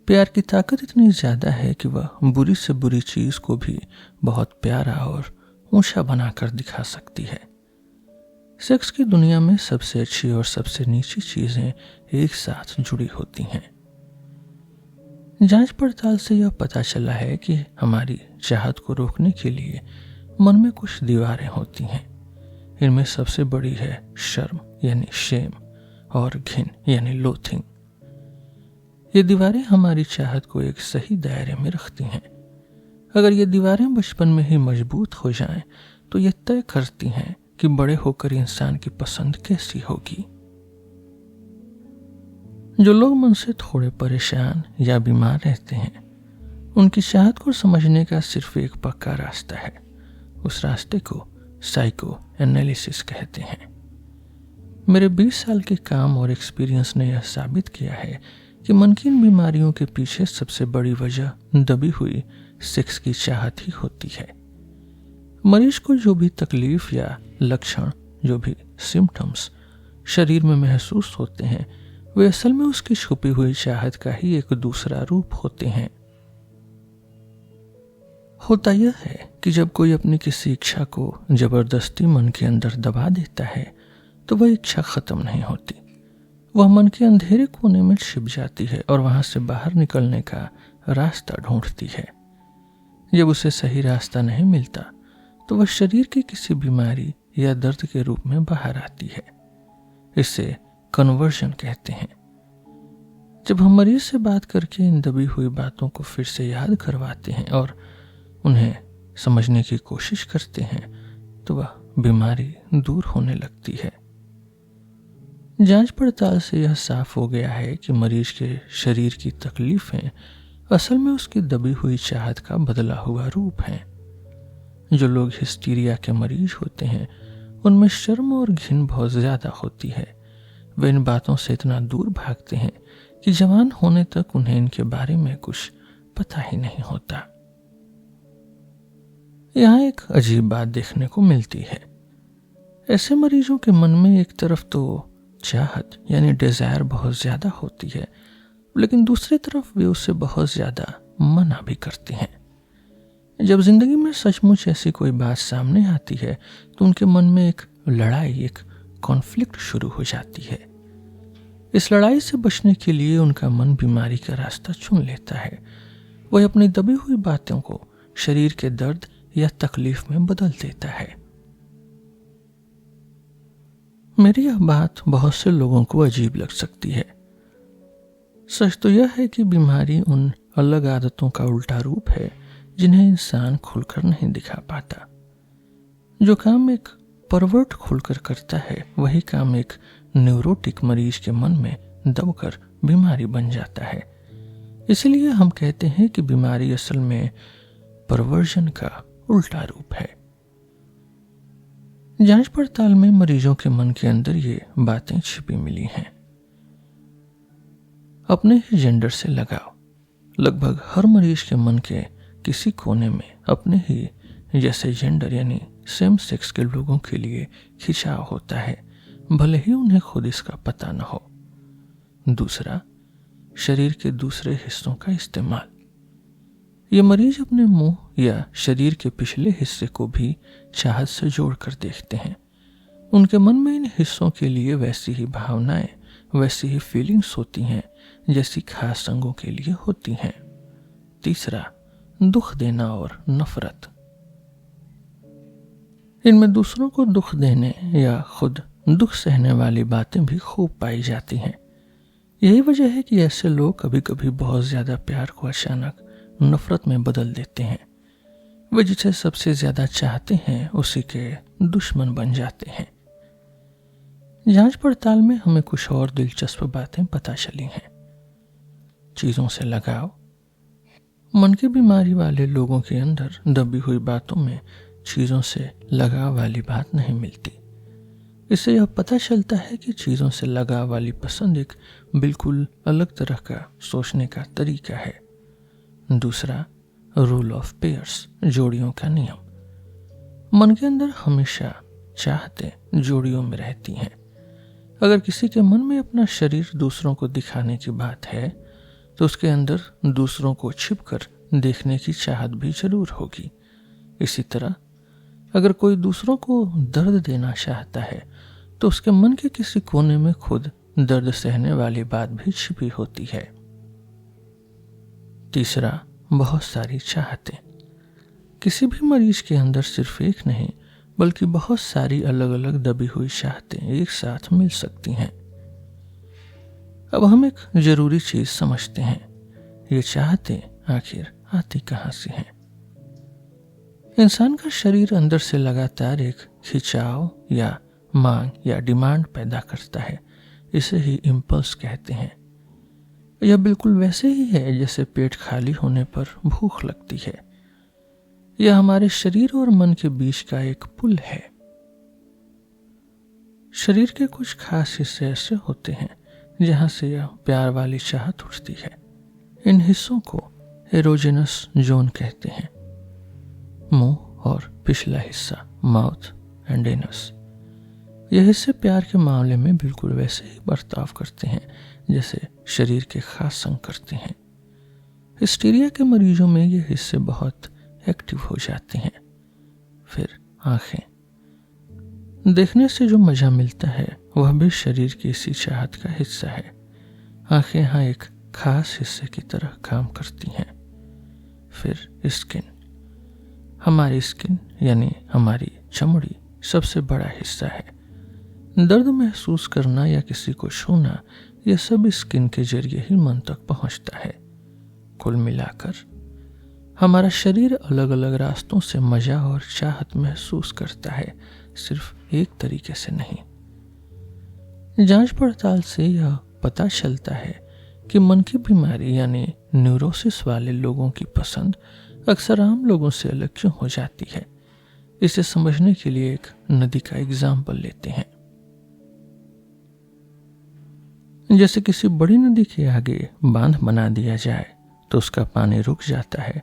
प्यार की ताकत इतनी ज्यादा है कि वह बुरी से बुरी चीज को भी बहुत प्यारा और ऊंचा बनाकर दिखा सकती है। सेक्स की दुनिया में सबसे अच्छी और सबसे नीची चीजें एक साथ जुड़ी होती हैं। जांच पड़ताल से यह पता चला है कि हमारी चाहत को रोकने के लिए मन में कुछ दीवारें होती हैं। इनमें सबसे बड़ी है शर्म यानी शेम और घिन यानी लोथिंग। ये दीवारें हमारी चाहत को एक सही दायरे में रखती हैं। अगर ये दीवारें बचपन में ही मजबूत हो जाएं, तो ये तय करती हैं कि बड़े होकर इंसान की पसंद कैसी होगी। जो लोग मन से थोड़े परेशान या बीमार रहते हैं, उनकी चाहत को समझने का सिर्फ एक पक्का रास्ता है। उस रास्ते को साइको एनालिसिस कहते हैं। मेरे 20 साल के काम और एक्सपीरियंस ने यह साबित किया है कि मन की इन बीमारियों के पीछे सबसे बड़ी वजह दबी हुई सेक्स की चाहत ही होती है। मरीज को जो भी तकलीफ या लक्षण, जो भी सिम्टम्स शरीर में महसूस होते हैं, वे असल में उसकी छुपी हुई चाहत का ही एक दूसरा रूप होते हैं। होता यह है कि जब कोई अपनी किसी इच्छा को जबरदस्ती मन के अंदर दबा देता है, तो वह इच्छा खत्म नहीं होती। वह मन के अंधेरे कोने में छिप जाती है और वहां से बाहर निकलने का रास्ता ढूंढती है। जब उसे सही रास्ता नहीं मिलता, तो वह शरीर की किसी बीमारी या दर्द के रूप में बाहर आती है। इसे कन्वर्जन कहते हैं। जब हम मरीज से बात करके इन दबी हुई बातों को फिर से याद करवाते हैं और उन्हें समझने की कोशिश करते हैं, तो वह बीमारी दूर होने लगती है। जांच पड़ताल से यह साफ हो गया है कि मरीज के शरीर की तकलीफें असल में उसकी दबी हुई चाहत का बदला हुआ रूप हैं। जो लोग हिस्टीरिया के मरीज होते हैं, उनमें शर्म और घिन बहुत ज्यादा होती है। वे इन बातों से इतना दूर भागते हैं कि जवान होने तक उन्हें इनके बारे में कुछ पता ही नहीं होता। यहाँ एक अजीब बात देखने को मिलती है। ऐसे मरीजों के मन में एक तरफ तो चाहत यानी डिजायर बहुत ज्यादा होती है, लेकिन दूसरी तरफ वे उससे बहुत ज्यादा मना भी करते हैं। जब जिंदगी में सचमुच ऐसी कोई बात सामने आती है, तो उनके मन में एक लड़ाई, एक कॉन्फ्लिक्ट शुरू हो जाती है। इस लड़ाई से बचने के लिए उनका मन बीमारी का रास्ता चुन लेता है। वह अपनी दबी हुई बातों को शरीर के दर्द या तकलीफ में बदल देता है। मेरी यह बात बहुत से लोगों को अजीब लग सकती है। सच तो यह है कि बीमारी उन अलग आदतों का उल्टा रूप है जिन्हें इंसान खुलकर नहीं दिखा पाता। जो काम एक परवर्ट खुलकर करता है, वही काम एक न्यूरोटिक मरीज के मन में दबकर बीमारी बन जाता है। इसलिए हम कहते हैं कि बीमारी असल में परवर्जन का उल्टा रूप है। जांच पड़ताल में मरीजों के मन के अंदर ये बातें छिपी मिली हैं। अपने ही जेंडर से लगाव। लगभग हर मरीज के मन के किसी कोने में अपने ही जैसे जेंडर यानी सेम सेक्स के लोगों के लिए खिंचाव होता है, भले ही उन्हें खुद इसका पता न हो। दूसरा, शरीर के दूसरे हिस्सों का इस्तेमाल। ये मरीज अपने मुंह या शरीर के पिछले हिस्से को भी चाहत से जोड़कर देखते हैं। उनके मन में इन हिस्सों के लिए वैसी ही भावनाएं, वैसी ही फीलिंग्स होती हैं जैसी खास अंगों के लिए होती हैं। तीसरा, दुख देना और नफरत। इनमें दूसरों को दुख देने या खुद दुख सहने वाली बातें भी खूब पाई जाती हैं। यही वजह है कि ऐसे लोग कभी कभी बहुत ज्यादा प्यार को अचानक नफरत में बदल देते हैं। वे जिसे सबसे ज्यादा चाहते हैं, उसी के दुश्मन बन जाते हैं। जांच पड़ताल में हमें कुछ और दिलचस्प बातें पता चली हैं। चीजों से लगाव। मन की बीमारी वाले लोगों के अंदर दबी हुई बातों में चीजों से लगाव वाली बात नहीं मिलती। इससे यह पता चलता है कि चीजों से लगाव वाली पसंद एक बिल्कुल अलग तरह का सोचने का तरीका है। दूसरा, रूल ऑफ पेयर्स, जोड़ियों का नियम। मन के अंदर हमेशा चाहतें जोड़ियों में रहती हैं। अगर किसी के मन में अपना शरीर दूसरों को दिखाने की बात है, तो उसके अंदर दूसरों को छिपकर देखने की चाहत भी जरूर होगी। इसी तरह अगर कोई दूसरों को दर्द देना चाहता है, तो उसके मन के किसी कोने में खुद दर्द सहने वाली बात भी छिपी होती है। तीसरा, बहुत सारी चाहतें। किसी भी मरीज के अंदर सिर्फ एक नहीं बल्कि बहुत सारी अलग अलग दबी हुई चाहतें एक साथ मिल सकती हैं। अब हम एक जरूरी चीज समझते हैं, ये चाहतें आखिर आती कहां से हैं। इंसान का शरीर अंदर से लगातार एक खिंचाव या मांग या डिमांड पैदा करता है, इसे ही इम्पल्स कहते हैं। यह बिल्कुल वैसे ही है जैसे पेट खाली होने पर भूख लगती है। यह हमारे शरीर और मन के बीच का एक पुल है। शरीर के कुछ खास हिस्से ऐसे होते हैं जहां से यह प्यार वाली चाहत उठती है। इन हिस्सों को एरोजेनस जोन कहते हैं। मुंह और पिछला हिस्सा, माउथ एंड एनस, यह हिस्से प्यार के मामले में बिल्कुल वैसे ही बर्ताव करते हैं जैसे शरीर के खास अंग करते हैं। हिस्टीरिया के मरीजों में ये हिस्से बहुत एक्टिव हो जाते हैं। फिर आंखें, देखने से जो मजा मिलता है वह भी शरीर की इसी चाहत का हिस्सा है। आंखें यहाँ एक खास हिस्से की तरह काम करती हैं। फिर स्किन, हमारी स्किन यानी हमारी चमड़ी सबसे बड़ा हिस्सा है। दर्द महसूस करना या किसी को छूना, यह सब स्किन के जरिए ही मन तक पहुंचता है। कुल मिलाकर हमारा शरीर अलग अलग रास्तों से मजा और चाहत महसूस करता है, सिर्फ एक तरीके से नहीं। जांच पड़ताल से यह पता चलता है कि मन की बीमारी यानी न्यूरोसिस वाले लोगों की पसंद अक्सर आम लोगों से अलग क्यों हो जाती है। इसे समझने के लिए एक नदी का एग्जाम्पल लेते हैं। जैसे किसी बड़ी नदी के आगे बांध बना दिया जाए तो उसका पानी रुक जाता है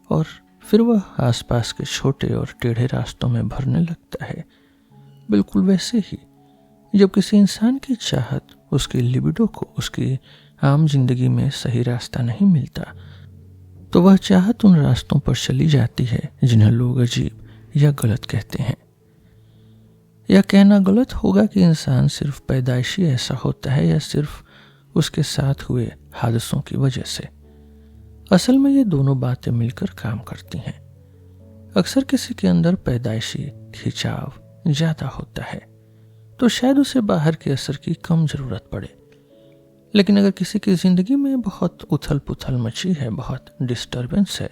और फिर वह आसपास के छोटे और टेढ़े रास्तों में भरने लगता है। बिल्कुल वैसे ही जब किसी इंसान की चाहत, उसकी लिबिडो को उसकी आम जिंदगी में सही रास्ता नहीं मिलता तो वह चाहत उन रास्तों पर चली जाती है जिन्हें लोग अजीब या गलत कहते हैं। यह कहना गलत होगा कि इंसान सिर्फ पैदाइशी ऐसा होता है या सिर्फ उसके साथ हुए हादसों की वजह से। असल में ये दोनों बातें मिलकर काम करती हैं। अक्सर किसी के अंदर पैदाइशी खिंचाव ज्यादा होता है तो शायद उसे बाहर के असर की कम जरूरत पड़े, लेकिन अगर किसी की जिंदगी में बहुत उथल पुथल मची है, बहुत डिस्टरबेंस है,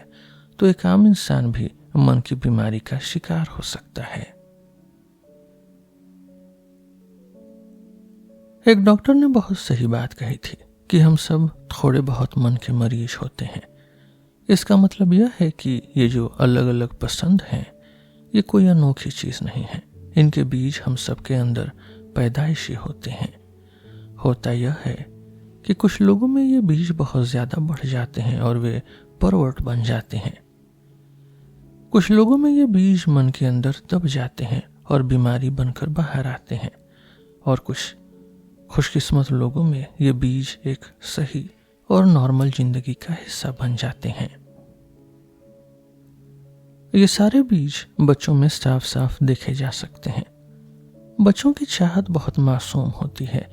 तो एक आम इंसान भी मन की बीमारी का शिकार हो सकता है। एक डॉक्टर ने बहुत सही बात कही थी कि हम सब थोड़े बहुत मन के मरीज होते हैं। इसका मतलब यह है कि ये जो अलग अलग पसंद हैं, ये कोई अनोखी चीज नहीं है। इनके बीज हम सबके अंदर पैदाइशी होते हैं। होता यह है कि कुछ लोगों में ये बीज बहुत ज्यादा बढ़ जाते हैं और वे परवर्ट बन जाते हैं। कुछ लोगों में ये बीज मन के अंदर दब जाते हैं और बीमारी बनकर बाहर आते हैं, और कुछ खुशकिस्मत लोगों में ये बीज एक सही और नॉर्मल जिंदगी का हिस्सा बन जाते हैं। ये सारे बीज बच्चों में साफ साफ देखे जा सकते हैं। बच्चों की चाहत बहुत मासूम होती है,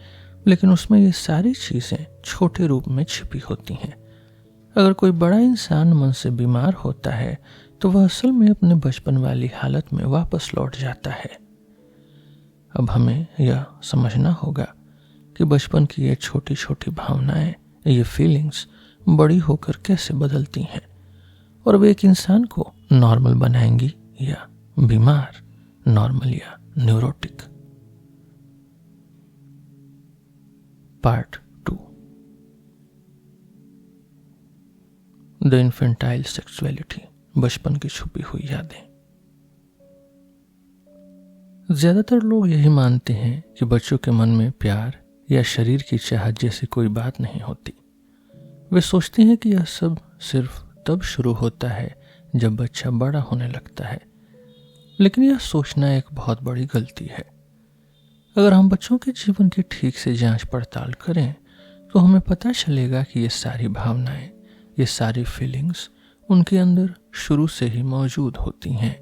लेकिन उसमें ये सारी चीजें छोटे रूप में छिपी होती हैं। अगर कोई बड़ा इंसान मन से बीमार होता है तो वह असल में अपने बचपन वाली हालत में वापस लौट जाता है। अब हमें यह समझना होगा कि बचपन की ये छोटी छोटी भावनाएं, ये फीलिंग्स बड़ी होकर कैसे बदलती हैं और वे एक इंसान को नॉर्मल बनाएंगी या बीमार, नॉर्मल या neurotic. Part 2, the infantile sexuality, बचपन की छुपी हुई यादें। ज्यादातर लोग यही मानते हैं कि बच्चों के मन में प्यार या शरीर की चाहत जैसी कोई बात नहीं होती। वे सोचते हैं कि यह सब सिर्फ तब शुरू होता है जब बच्चा बड़ा होने लगता है, लेकिन यह सोचना एक बहुत बड़ी गलती है। अगर हम बच्चों के जीवन की ठीक से जांच पड़ताल करें तो हमें पता चलेगा कि ये सारी भावनाएं, ये सारी फीलिंग्स उनके अंदर शुरू से ही मौजूद होती हैं।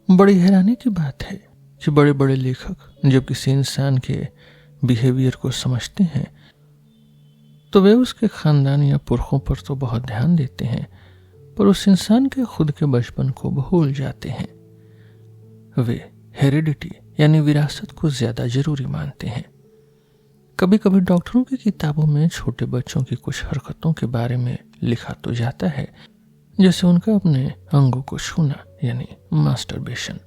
बड़ी हैरानी की बात है कि बड़े बड़े लेखक जब किसी इंसान के बिहेवियर को समझते हैं तो वे उसके खानदान या पुरखों पर तो बहुत ध्यान देते हैं, पर उस इंसान के खुद के बचपन को भूल जाते हैं। वे हेरिडिटी यानी विरासत को ज्यादा जरूरी मानते हैं। कभी कभी डॉक्टरों की किताबों में छोटे बच्चों की कुछ हरकतों के बारे में लिखा तो जाता है, जैसे उनका अपने अंगों को छूना यानी मास्टरबेशन,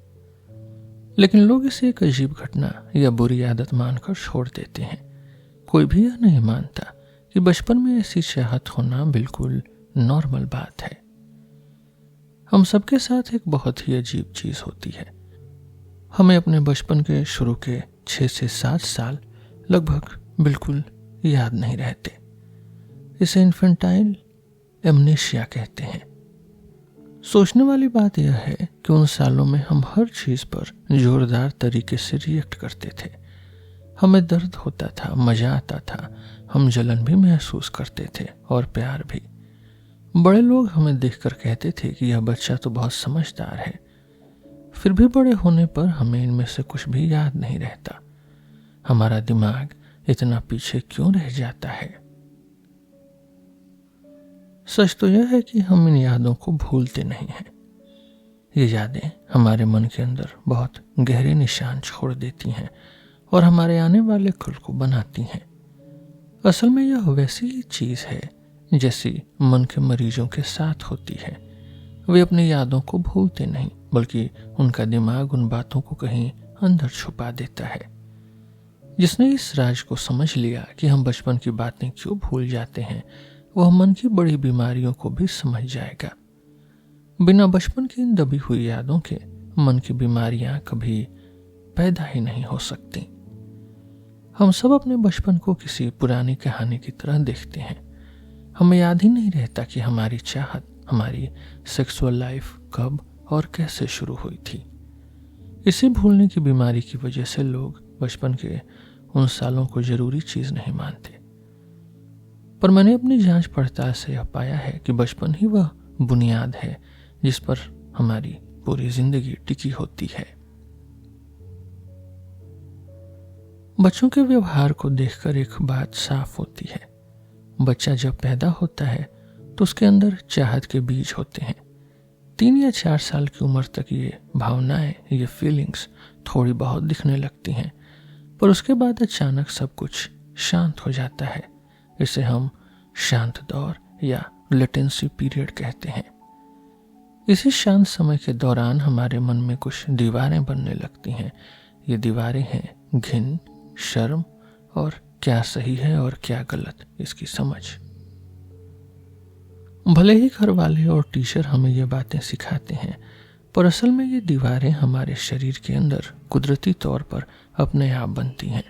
लेकिन लोग इसे एक अजीब घटना या बुरी आदत मानकर छोड़ देते हैं। कोई भी यह नहीं मानता कि बचपन में ऐसी चाहत होना बिल्कुल नॉर्मल बात है। हम सबके साथ एक बहुत ही अजीब चीज होती है। हमें अपने बचपन के शुरू के 6 से 7 साल लगभग बिल्कुल याद नहीं रहते। इसे इन्फेंटाइल एमनेशिया कहते हैं। सोचने वाली बात यह है कि उन सालों में हम हर चीज पर जोरदार तरीके से रिएक्ट करते थे। हमें दर्द होता था, मजा आता था, हम जलन भी महसूस करते थे और प्यार भी। बड़े लोग हमें देखकर कहते थे कि यह बच्चा तो बहुत समझदार है, फिर भी बड़े होने पर हमें इनमें से कुछ भी याद नहीं रहता। हमारा दिमाग इतना पीछे क्यों रह जाता है? सच तो यह है कि हम इन यादों को भूलते नहीं हैं। ये यादें हमारे मन के अंदर बहुत गहरे निशान छोड़ देती हैं और हमारे आने वाले कल को बनाती हैं। असल में यह वैसी ही चीज है जैसी मन के मरीजों के साथ होती है। वे अपनी यादों को भूलते नहीं, बल्कि उनका दिमाग उन बातों को कहीं अंदर छुपा देता है। जिसने इस राज को समझ लिया कि हम बचपन की बातें क्यों भूल जाते हैं, वह मन की बड़ी बीमारियों को भी समझ जाएगा। बिना बचपन की इन दबी हुई यादों के मन की बीमारियां कभी पैदा ही नहीं हो सकती। हम सब अपने बचपन को किसी पुरानी कहानी की तरह देखते हैं। हमें याद ही नहीं रहता कि हमारी चाहत, हमारी सेक्सुअल लाइफ कब और कैसे शुरू हुई थी। इसी भूलने की बीमारी की वजह से लोग बचपन के उन सालों को जरूरी चीज नहीं मानते। पर मैंने अपनी जांच पड़ताल से यह पाया है कि बचपन ही वह बुनियाद है जिस पर हमारी पूरी जिंदगी टिकी होती है। बच्चों के व्यवहार को देखकर एक बात साफ होती है। बच्चा जब पैदा होता है तो उसके अंदर चाहत के बीज होते हैं। 3 या 4 साल की उम्र तक ये भावनाएं, ये फीलिंग्स थोड़ी बहुत दिखने लगती हैं, पर उसके बाद अचानक सब कुछ शांत हो जाता है। इसे हम शांत दौर या लेटेंसी पीरियड कहते हैं। इसी शांत समय के दौरान हमारे मन में कुछ दीवारें बनने लगती हैं। ये दीवारें हैं घिन, शर्म और क्या सही है और क्या गलत, इसकी समझ। भले ही घर वाले और टीचर हमें ये बातें सिखाते हैं, पर असल में ये दीवारें हमारे शरीर के अंदर कुदरती तौर पर अपने आप बनती हैं।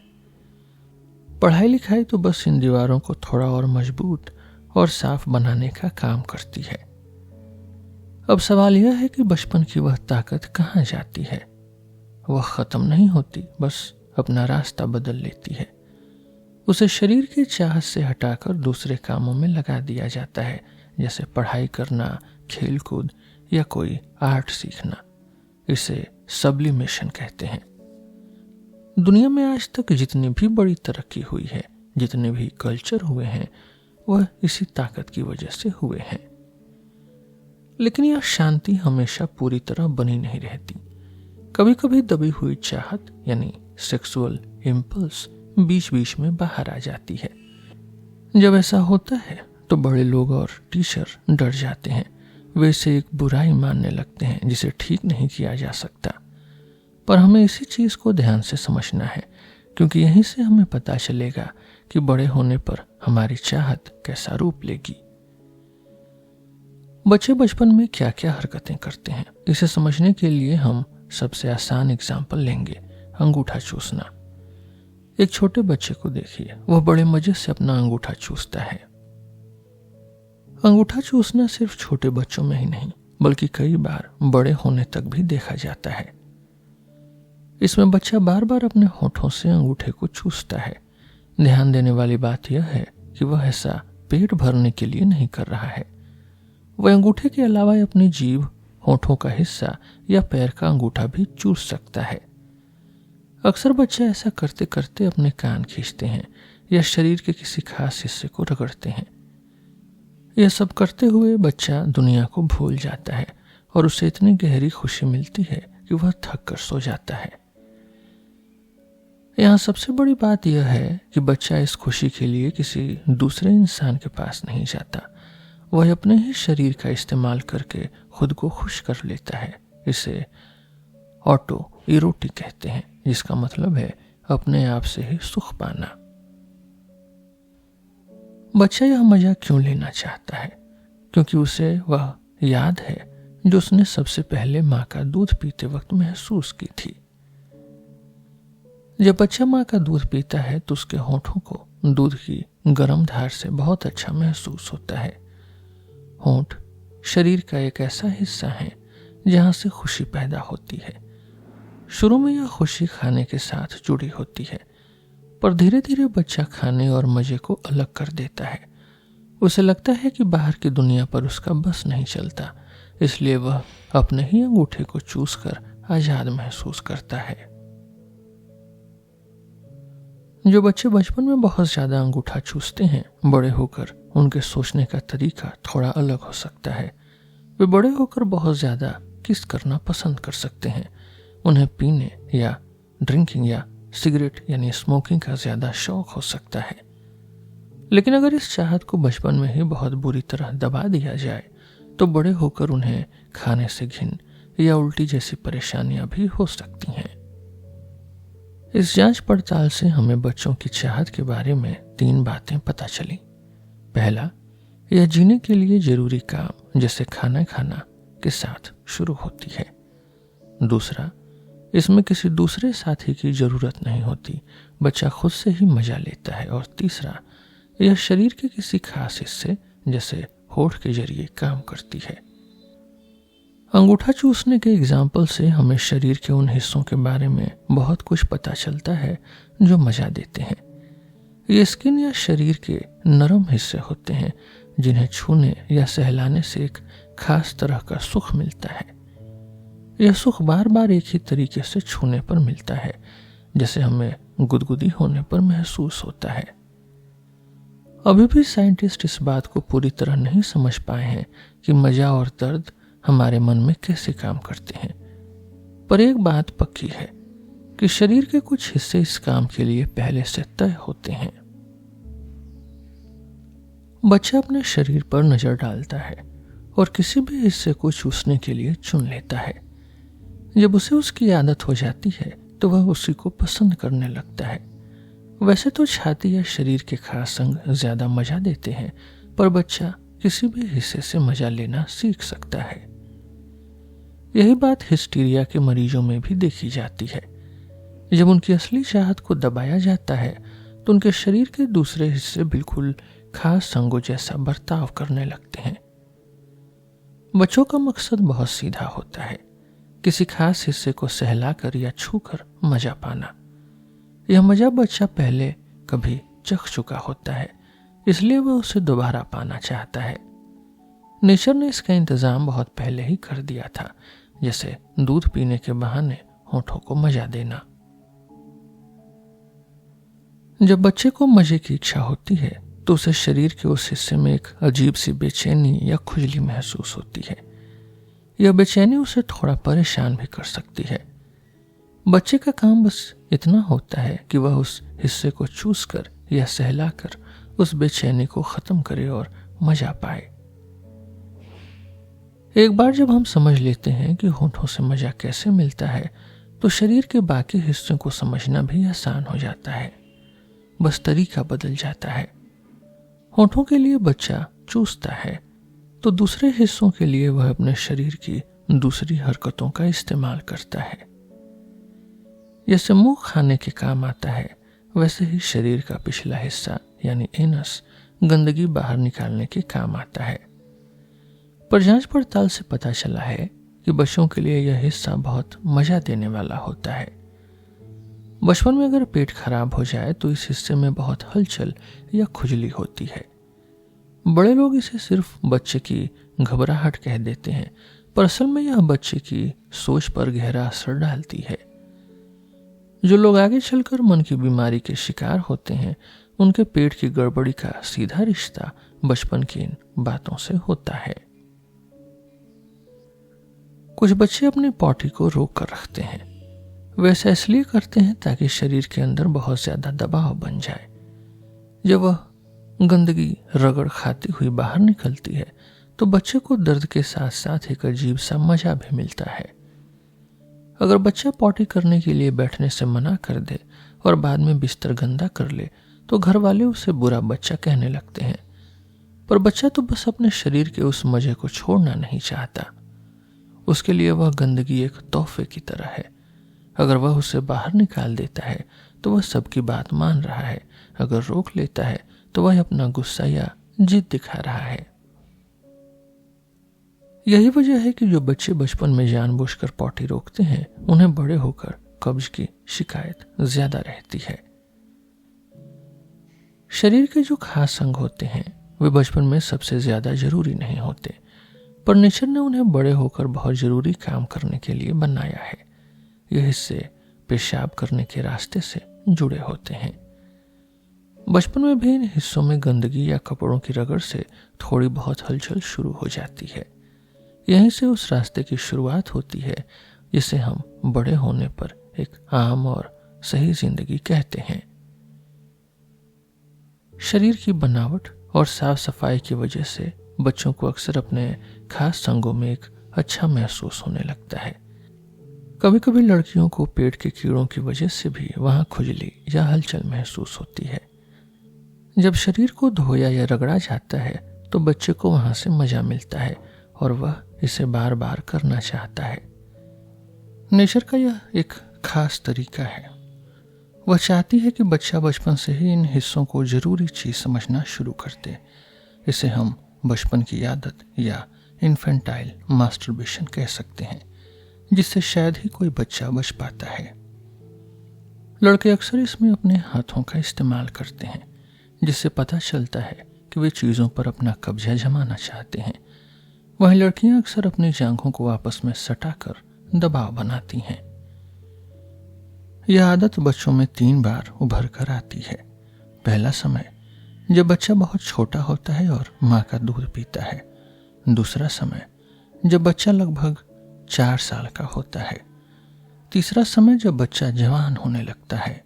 पढ़ाई लिखाई तो बस इन दीवारों को थोड़ा और मजबूत और साफ बनाने का काम करती है। अब सवाल यह है कि बचपन की वह ताकत कहाँ जाती है? वह खत्म नहीं होती, बस अपना रास्ता बदल लेती है। उसे शरीर की चाहत से हटाकर दूसरे कामों में लगा दिया जाता है, जैसे पढ़ाई करना, खेल कूद या कोई आर्ट सीखना। इसे सब्लिमेशन कहते हैं। दुनिया में आज तक जितनी भी बड़ी तरक्की हुई है, जितने भी कल्चर हुए हैं, वह इसी ताकत की वजह से हुए हैं। लेकिन यह शांति हमेशा पूरी तरह बनी नहीं रहती। कभी कभी दबी हुई चाहत यानी सेक्सुअल इम्पल्स बीच बीच में बाहर आ जाती है। जब ऐसा होता है तो बड़े लोग और टीचर डर जाते हैं। वे इसे एक बुराई मानने लगते हैं जिसे ठीक नहीं किया जा सकता। पर हमें इसी चीज को ध्यान से समझना है, क्योंकि यहीं से हमें पता चलेगा कि बड़े होने पर हमारी चाहत कैसा रूप लेगी। बच्चे बचपन में क्या क्या हरकतें करते हैं, इसे समझने के लिए हम सबसे आसान एग्जाम्पल लेंगे, अंगूठा चूसना। एक छोटे बच्चे को देखिए, वह बड़े मजे से अपना अंगूठा चूसता है। अंगूठा चूसना सिर्फ छोटे बच्चों में ही नहीं, बल्कि कई बार बड़े होने तक भी देखा जाता है। इसमें बच्चा बार बार अपने होठों से अंगूठे को चूसता है। ध्यान देने वाली बात यह है कि वह ऐसा पेट भरने के लिए नहीं कर रहा है। वह अंगूठे के अलावा अपनी जीभ, होठों का हिस्सा या पैर का अंगूठा भी चूस सकता है। अक्सर बच्चे ऐसा करते करते अपने कान खींचते हैं या शरीर के किसी खास हिस्से को रगड़ते हैं। यह सब करते हुए बच्चा दुनिया को भूल जाता है और उसे इतनी गहरी खुशी मिलती है कि वह थक कर सो जाता है। यहाँ सबसे बड़ी बात यह है कि बच्चा इस खुशी के लिए किसी दूसरे इंसान के पास नहीं जाता, वह अपने ही शरीर का इस्तेमाल करके खुद को खुश कर लेता है। इसे ऑटो इरोटिक कहते हैं, जिसका मतलब है अपने आप से ही सुख पाना। बच्चा यह मजा क्यों लेना चाहता है? क्योंकि उसे वह याद है जो उसने सबसे पहले माँ का दूध पीते वक्त महसूस की थी। जब बच्चा माँ का दूध पीता है तो उसके होठों को दूध की गर्म धार से बहुत अच्छा महसूस होता है। होंठ शरीर का एक ऐसा हिस्सा है जहाँ से खुशी पैदा होती है। शुरू में यह खुशी खाने के साथ जुड़ी होती है, पर धीरे धीरे बच्चा खाने और मजे को अलग कर देता है। उसे लगता है कि बाहर की दुनिया पर उसका बस नहीं चलता, इसलिए वह अपने ही अंगूठे को चूस कर आजाद महसूस करता है। जो बच्चे बचपन में बहुत ज्यादा अंगूठा चूसते हैं, बड़े होकर उनके सोचने का तरीका थोड़ा अलग हो सकता है। वे बड़े होकर बहुत ज्यादा किस करना पसंद कर सकते हैं। उन्हें पीने या ड्रिंकिंग या सिगरेट यानी स्मोकिंग का ज्यादा शौक हो सकता है। लेकिन अगर इस चाहत को बचपन में ही बहुत बुरी तरह दबा दिया जाए तो बड़े होकर उन्हें खाने से घिन या उल्टी जैसी परेशानियां भी हो सकती हैं। इस जांच पड़ताल से हमें बच्चों की चाहत के बारे में 3 बातें पता चली। पहला, यह जीने के लिए जरूरी काम जैसे खाना खाना के साथ शुरू होती है। दूसरा, इसमें किसी दूसरे साथी की जरूरत नहीं होती, बच्चा खुद से ही मजा लेता है। और तीसरा, यह शरीर के किसी खास हिस्से जैसे होठ के जरिए काम करती है। अंगूठा चूसने के एग्जाम्पल से हमें शरीर के उन हिस्सों के बारे में बहुत कुछ पता चलता है जो मजा देते हैं। ये स्किन या शरीर के नरम हिस्से होते हैं जिन्हें छूने या सहलाने से एक खास तरह का सुख मिलता है। यह सुख बार बार एक ही तरीके से छूने पर मिलता है, जैसे हमें गुदगुदी होने पर महसूस होता है। अभी भी साइंटिस्ट इस बात को पूरी तरह नहीं समझ पाए हैं कि मजा और दर्द हमारे मन में कैसे काम करते हैं, पर एक बात पक्की है कि शरीर के कुछ हिस्से इस काम के लिए पहले से तय होते हैं। बच्चा अपने शरीर पर नजर डालता है और किसी भी हिस्से को चूसने के लिए चुन लेता है। जब उसे उसकी आदत हो जाती है तो वह उसी को पसंद करने लगता है। वैसे तो छाती या शरीर के खास अंग ज्यादा मजा देते हैं, पर बच्चा किसी भी हिस्से से मजा लेना सीख सकता है। यही बात हिस्टीरिया के मरीजों में भी देखी जाती है। जब उनकी असली चाहत को दबाया जाता है तो उनके शरीर के दूसरे हिस्से बिल्कुल खास अंगों जैसा बर्ताव करने लगते हैं। बच्चों का मकसद बहुत सीधा होता है, किसी खास हिस्से को सहलाकर या छूकर मजा पाना। यह मजा बच्चा पहले कभी चख चुका होता है, इसलिए वह उसे दोबारा पाना चाहता है। नेचर ने इसका इंतजाम बहुत पहले ही कर दिया था, जैसे दूध पीने के बहाने होठों को मजा देना। जब बच्चे को मजे की इच्छा होती है तो उसे शरीर के उस हिस्से में एक अजीब सी बेचैनी या खुजली महसूस होती है। यह बेचैनी उसे थोड़ा परेशान भी कर सकती है। बच्चे का काम बस इतना होता है कि वह उस हिस्से को चूसकर या सहलाकर उस बेचैनी को खत्म करे और मजा पाए। एक बार जब हम समझ लेते हैं कि होठों से मजा कैसे मिलता है तो शरीर के बाकी हिस्सों को समझना भी आसान हो जाता है। बस तरीका बदल जाता है। होठों के लिए बच्चा चूसता है तो दूसरे हिस्सों के लिए वह अपने शरीर की दूसरी हरकतों का इस्तेमाल करता है। जैसे मुंह खाने के काम आता है, वैसे ही शरीर का पिछला हिस्सा यानी एनस गंदगी बाहर निकालने के काम आता है। पर जांच पड़ताल से पता चला है कि बच्चों के लिए यह हिस्सा बहुत मजा देने वाला होता है। बचपन में अगर पेट खराब हो जाए तो इस हिस्से में बहुत हलचल या खुजली होती है। बड़े लोग इसे सिर्फ बच्चे की घबराहट कह देते हैं, पर असल में यह बच्चे की सोच पर गहरा असर डालती है। जो लोग आगे चलकर मन की बीमारी के शिकार होते हैं, उनके पेट की गड़बड़ी का सीधा रिश्ता बचपन की इन बातों से होता है। कुछ बच्चे अपनी पॉटी को रोक कर रखते हैं। वैसा इसलिए करते हैं ताकि शरीर के अंदर बहुत ज्यादा दबाव बन जाए। जब वह गंदगी रगड़ खाती हुई बाहर निकलती है तो बच्चे को दर्द के साथ साथ एक अजीब सा मजा भी मिलता है। अगर बच्चा पॉटी करने के लिए बैठने से मना कर दे और बाद में बिस्तर गंदा कर ले तो घर वाले उसे बुरा बच्चा कहने लगते हैं, पर बच्चा तो बस अपने शरीर के उस मजे को छोड़ना नहीं चाहता। उसके लिए वह गंदगी एक तोहफे की तरह है। अगर वह उसे बाहर निकाल देता है तो वह सबकी बात मान रहा है, अगर रोक लेता है तो वह अपना गुस्सा या जिद दिखा रहा है। यही वजह है कि जो बच्चे बचपन में जानबूझकर पॉटी रोकते हैं उन्हें बड़े होकर कब्ज की शिकायत ज्यादा रहती है। शरीर के जो खास अंग होते हैं वे बचपन में सबसे ज्यादा जरूरी नहीं होते, पर नेचर ने उन्हें बड़े होकर बहुत जरूरी काम करने के लिए बनाया है। यह हिस्से पेशाब करने के रास्ते से जुड़े होते हैं। बचपन में भी इन हिस्सों में गंदगी या कपड़ों की रगड़ से थोड़ी बहुत हलचल शुरू हो जाती है। यहीं से उस रास्ते की शुरुआत होती है जिसे हम बड़े होने पर एक आम और सही जिंदगी कहते हैं। शरीर की बनावट और साफ सफाई की वजह से बच्चों को अक्सर अपने खास अंगों में एक अच्छा महसूस होने लगता है। कभी कभी लड़कियों को पेट के कीड़ों की वजह से भी वहां खुजली या हलचल महसूस होती है। जब शरीर को धोया या रगड़ा जाता है तो बच्चे को वहां से मजा मिलता है और वह इसे बार बार करना चाहता है। नेचर का यह एक खास तरीका है। वह चाहती है कि बच्चा बचपन से ही इन हिस्सों को जरूरी चीज समझना शुरू कर दे। इसे हम बचपन की आदत या इन्फेंटाइल मास्टरबेशन कह सकते हैं, जिससे शायद ही कोई बच्चा बच पाता है। लड़के अक्सर इसमें अपने हाथों का इस्तेमाल करते हैं, जिससे पता चलता है कि वे चीजों पर अपना कब्जा जमाना चाहते हैं। वहीं लड़कियां अक्सर अपनी जांघों को आपस में सटाकर दबाव बनाती हैं। यह आदत बच्चों में 3 बार उभर कर आती है। पहला समय जब बच्चा बहुत छोटा होता है और मां का दूध पीता है। दूसरा समय जब बच्चा लगभग 4 साल का होता है। तीसरा समय जब बच्चा जवान होने लगता है।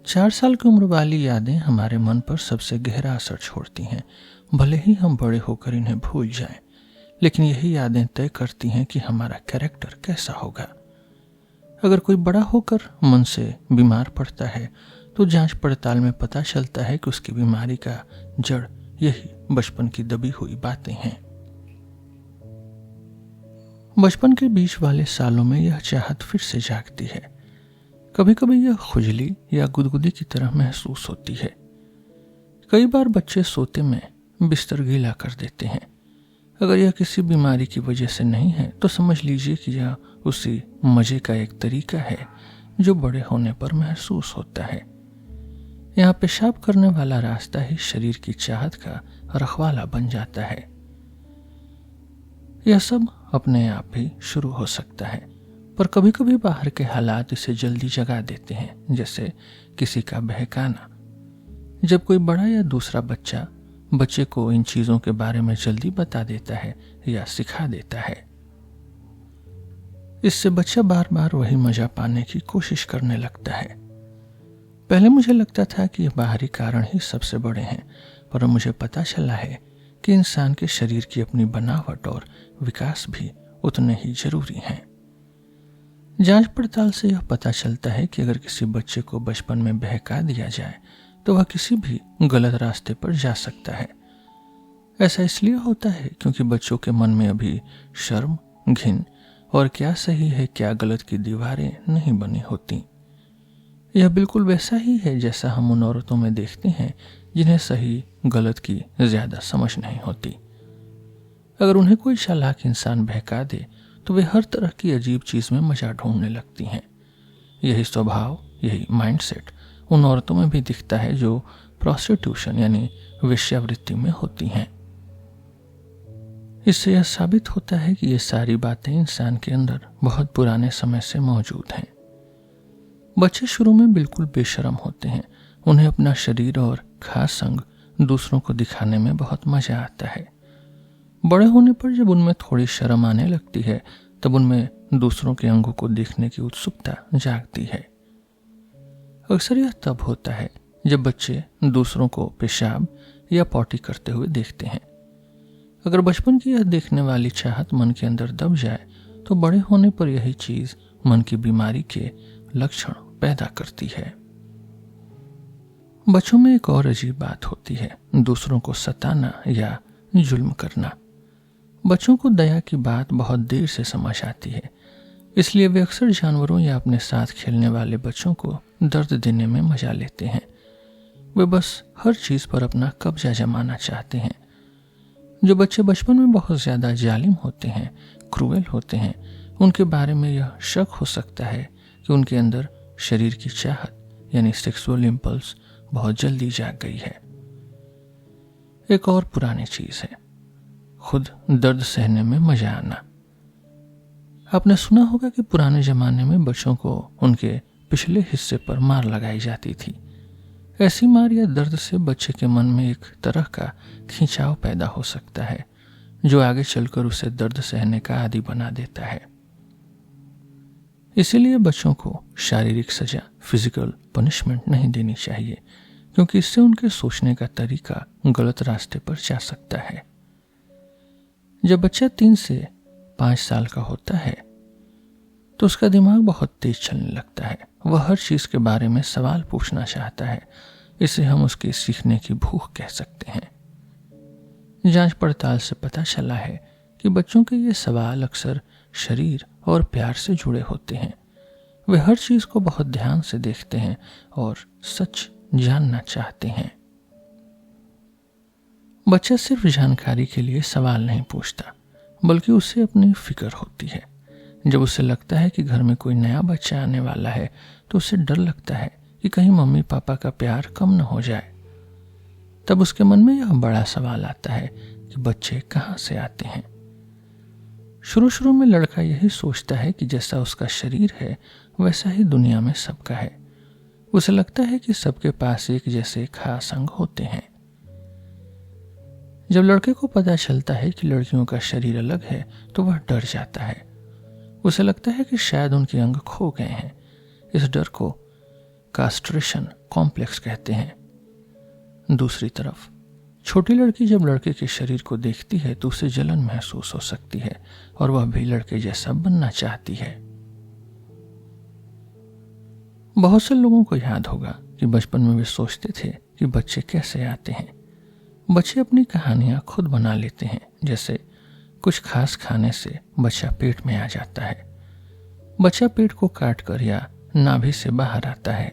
4 साल की उम्र वाली यादें हमारे मन पर सबसे गहरा असर छोड़ती हैं। भले ही हम बड़े होकर इन्हें भूल जाएं, लेकिन यही यादें तय करती हैं कि हमारा कैरेक्टर कैसा होगा। अगर कोई बड़ा होकर मन से बीमार पड़ता है तो जांच पड़ताल में पता चलता है कि उसकी बीमारी का जड़ यही बचपन की दबी हुई बातें हैं। बचपन के बीच वाले सालों में यह चाहत फिर से जागती है। कभी कभी यह खुजली या गुदगुदी की तरह महसूस होती है। कई बार बच्चे सोते में बिस्तर गीला कर देते हैं। अगर यह किसी बीमारी की वजह से नहीं है तो समझ लीजिए कि यह उसी मजे का एक तरीका है जो बड़े होने पर महसूस होता है। यहाँ पेशाब करने वाला रास्ता ही शरीर की चाहत का रखवाला बन जाता है। यह सब अपने आप भी शुरू हो सकता है, पर कभी कभी बाहर के हालात इसे जल्दी जगा देते हैं, जैसे किसी का बहकाना। जब कोई बड़ा या दूसरा बच्चे को इन चीजों के बारे में जल्दी बता देता है या सिखा देता है, इससे बच्चा बार बार वही मजा पाने की कोशिश करने लगता है। पहले मुझे लगता था कि यह बाहरी कारण ही सबसे बड़े हैं, पर मुझे पता चला है कि इंसान के शरीर की अपनी बनावट और विकास भी उतने ही जरूरी हैं। जांच पड़ताल से यह पता चलता है कि अगर किसी बच्चे को बचपन में बहका दिया जाए तो वह किसी भी गलत रास्ते पर जा सकता है। ऐसा इसलिए होता है क्योंकि बच्चों के मन में अभी शर्म, घिन और क्या सही है क्या गलत की दीवारें नहीं बनी होती। यह बिल्कुल वैसा ही है जैसा हम उन औरतों में देखते हैं जिन्हें सही गलत की ज्यादा समझ नहीं होती। अगर उन्हें कोई चालाक इंसान बहका दे तो वे हर तरह की अजीब चीज में मजा ढूंढने लगती हैं। यही स्वभाव, यही माइंडसेट उन औरतों में भी दिखता है जो प्रोस्टिट्यूशन यानी वेश्यावृत्ति में होती हैं। इससे यह साबित होता है कि ये सारी बातें इंसान के अंदर बहुत पुराने समय से मौजूद हैं। बच्चे शुरू में बिल्कुल बेशर्म होते हैं। उन्हें अपना शरीर और खास अंग दूसरों को दिखाने में बहुत मजा आता है। बड़े होने पर जब उनमें थोड़ी शर्म आने लगती है तब उनमें दूसरों के अंगों को देखने की उत्सुकता जागती है। अक्सर यह तब होता है जब बच्चे दूसरों को पेशाब या पॉटी करते हुए देखते हैं। अगर बचपन की यह देखने वाली चाहत मन के अंदर दब जाए तो बड़े होने पर यही चीज मन की बीमारी के लक्षण पैदा करती है। बच्चों में एक और अजीब बात होती है, दूसरों को सताना या जुल्म करना। बच्चों को दया की बात बहुत देर से समझ आती है, इसलिए वे अक्सर जानवरों या अपने साथ खेलने वाले बच्चों को दर्द देने में मजा लेते हैं। वे बस हर चीज पर अपना कब्जा जमाना चाहते हैं। जो बच्चे बचपन में बहुत ज्यादा जालिम होते हैं, क्रूएल होते हैं, उनके बारे में यह शक हो सकता है कि उनके अंदर शरीर की चाहत यानी सेक्सुअल इंपल्स बहुत जल्दी जाग गई है। एक और पुरानी चीज है, खुद दर्द सहने में मजा आना। आपने सुना होगा कि पुराने जमाने में बच्चों को उनके पिछले हिस्से पर मार लगाई जाती थी। ऐसी मार या दर्द से बच्चे के मन में एक तरह का खिंचाव पैदा हो सकता है जो आगे चलकर उसे दर्द सहने का आदी बना देता है। इसीलिए बच्चों को शारीरिक सजा, फिजिकल पनिशमेंट नहीं देनी चाहिए, क्योंकि इससे उनके सोचने का तरीका गलत रास्ते पर जा सकता है। जब बच्चा 3 से 5 साल का होता है तो उसका दिमाग बहुत तेज चलने लगता है। वह हर चीज के बारे में सवाल पूछना चाहता है। इसे हम उसके सीखने की भूख कह सकते हैं। जांच पड़ताल से पता चला है कि बच्चों के ये सवाल अक्सर शरीर और प्यार से जुड़े होते हैं। वे हर चीज को बहुत ध्यान से देखते हैं और सच जानना चाहते हैं। बच्चा सिर्फ जानकारी के लिए सवाल नहीं पूछता, बल्कि उसे अपनी फिक्र होती है। जब उसे लगता है कि घर में कोई नया बच्चा आने वाला है तो उसे डर लगता है कि कहीं मम्मी पापा का प्यार कम न हो जाए। तब उसके मन में यह बड़ा सवाल आता है कि बच्चे कहाँ से आते हैं। शुरू शुरू में लड़का यही सोचता है कि जैसा उसका शरीर है वैसा ही दुनिया में सबका है। उसे लगता है कि सबके पास एक जैसे खास अंग होते हैं। जब लड़के को पता चलता है कि लड़कियों का शरीर अलग है तो वह डर जाता है। उसे लगता है कि शायद उनके अंग खो गए हैं। इस डर को कास्ट्रेशन कॉम्प्लेक्स कहते हैं। दूसरी तरफ छोटी लड़की जब लड़के के शरीर को देखती है तो उसे जलन महसूस हो सकती है और वह भी लड़के जैसा बनना चाहती है। बहुत से लोगों को याद होगा कि बचपन में वे सोचते थे कि बच्चे कैसे आते हैं। बच्चे अपनी कहानियां खुद बना लेते हैं, जैसे कुछ खास खाने से बच्चा पेट में आ जाता है। बच्चा पेट को काट कर या नाभि से बाहर आता है।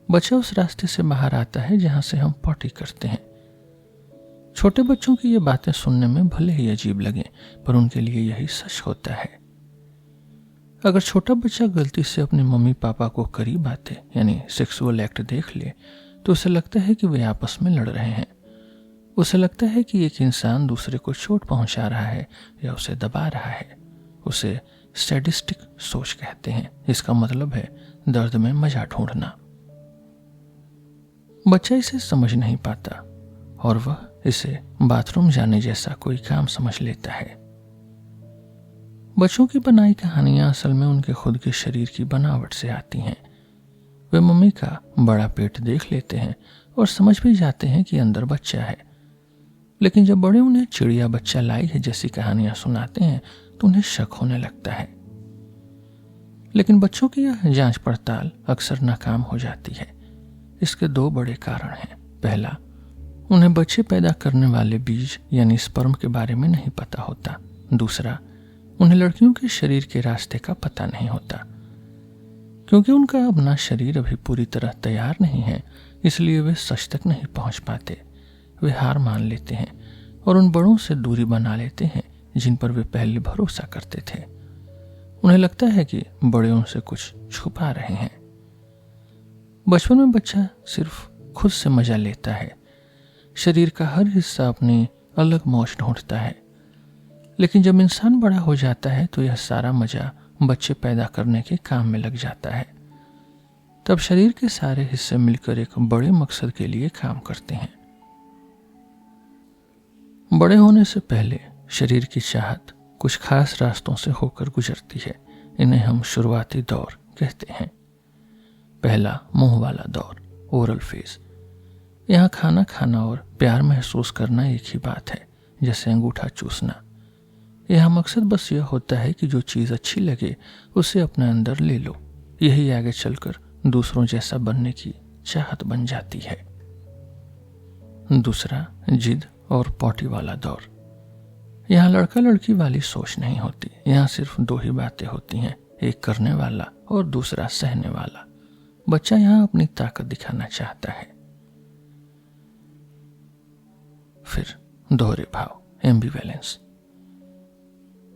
बच्चा उस रास्ते से बाहर आता है जहां से हम पॉटी करते हैं। छोटे बच्चों की ये बातें सुनने में भले ही अजीब लगे, पर उनके लिए यही सच होता है। अगर छोटा बच्चा गलती से अपने मम्मी पापा को करीब आते यानी सेक्सुअल एक्ट देख ले तो उसे लगता है कि वे आपस में लड़ रहे हैं। उसे लगता है कि एक इंसान दूसरे को चोट पहुंचा रहा है या उसे दबा रहा है। उसे सैडिस्टिक सोच कहते हैं। इसका मतलब है दर्द में मजा ढूंढना। बच्चा इसे समझ नहीं पाता और वह इसे बाथरूम जाने जैसा कोई काम समझ लेता है। बच्चों की बनाई कहानियां असल में उनके खुद के शरीर की बनावट से आती हैं। वे मम्मी का बड़ा पेट देख लेते हैं और समझ भी जाते हैं कि अंदर बच्चा है, लेकिन जब बड़े उन्हें चिड़िया बच्चा लाई है जैसी कहानियां सुनाते हैं तो उन्हें शक होने लगता है। लेकिन बच्चों की यह जांच पड़ताल अक्सर नाकाम हो जाती है। इसके 2 बड़े कारण हैं। पहला, उन्हें बच्चे पैदा करने वाले बीज यानी स्पर्म के बारे में नहीं पता होता। दूसरा, उन्हें लड़कियों के शरीर के रास्ते का पता नहीं होता। क्योंकि उनका अपना शरीर अभी पूरी तरह तैयार नहीं है, इसलिए वे सच तक नहीं पहुंच पाते। वे हार मान लेते हैं और उन बड़ों से दूरी बना लेते हैं जिन पर वे पहले भरोसा करते थे। उन्हें लगता है कि बड़े उनसे कुछ छुपा रहे हैं। बचपन में बच्चा सिर्फ खुद से मजा लेता है। शरीर का हर हिस्सा अपनी अलग मौज ढूंढता है। लेकिन जब इंसान बड़ा हो जाता है तो यह सारा मजा बच्चे पैदा करने के काम में लग जाता है। तब शरीर के सारे हिस्से मिलकर एक बड़े मकसद के लिए काम करते हैं। बड़े होने से पहले शरीर की चाहत कुछ खास रास्तों से होकर गुजरती है। इन्हें हम शुरुआती दौर कहते हैं। पहला मुंह वाला दौर, ओरल फेज। यहाँ खाना खाना और प्यार महसूस करना एक ही बात है, जैसे अंगूठा चूसना। यह मकसद बस यह होता है कि जो चीज़ अच्छी लगे उसे अपने अंदर ले लो। यही आगे चलकर दूसरों जैसा बनने की चाहत बन जाती है। दूसरा, जिद और पॉटी वाला दौर। यहाँ लड़का लड़की वाली सोच नहीं होती। यहाँ सिर्फ दो ही बातें होती हैं, एक करने वाला और दूसरा सहने वाला। बच्चा यहाँ अपनी ताकत दिखाना चाहता है। फिर दोहरे भाव, एम्बिवेलेंस।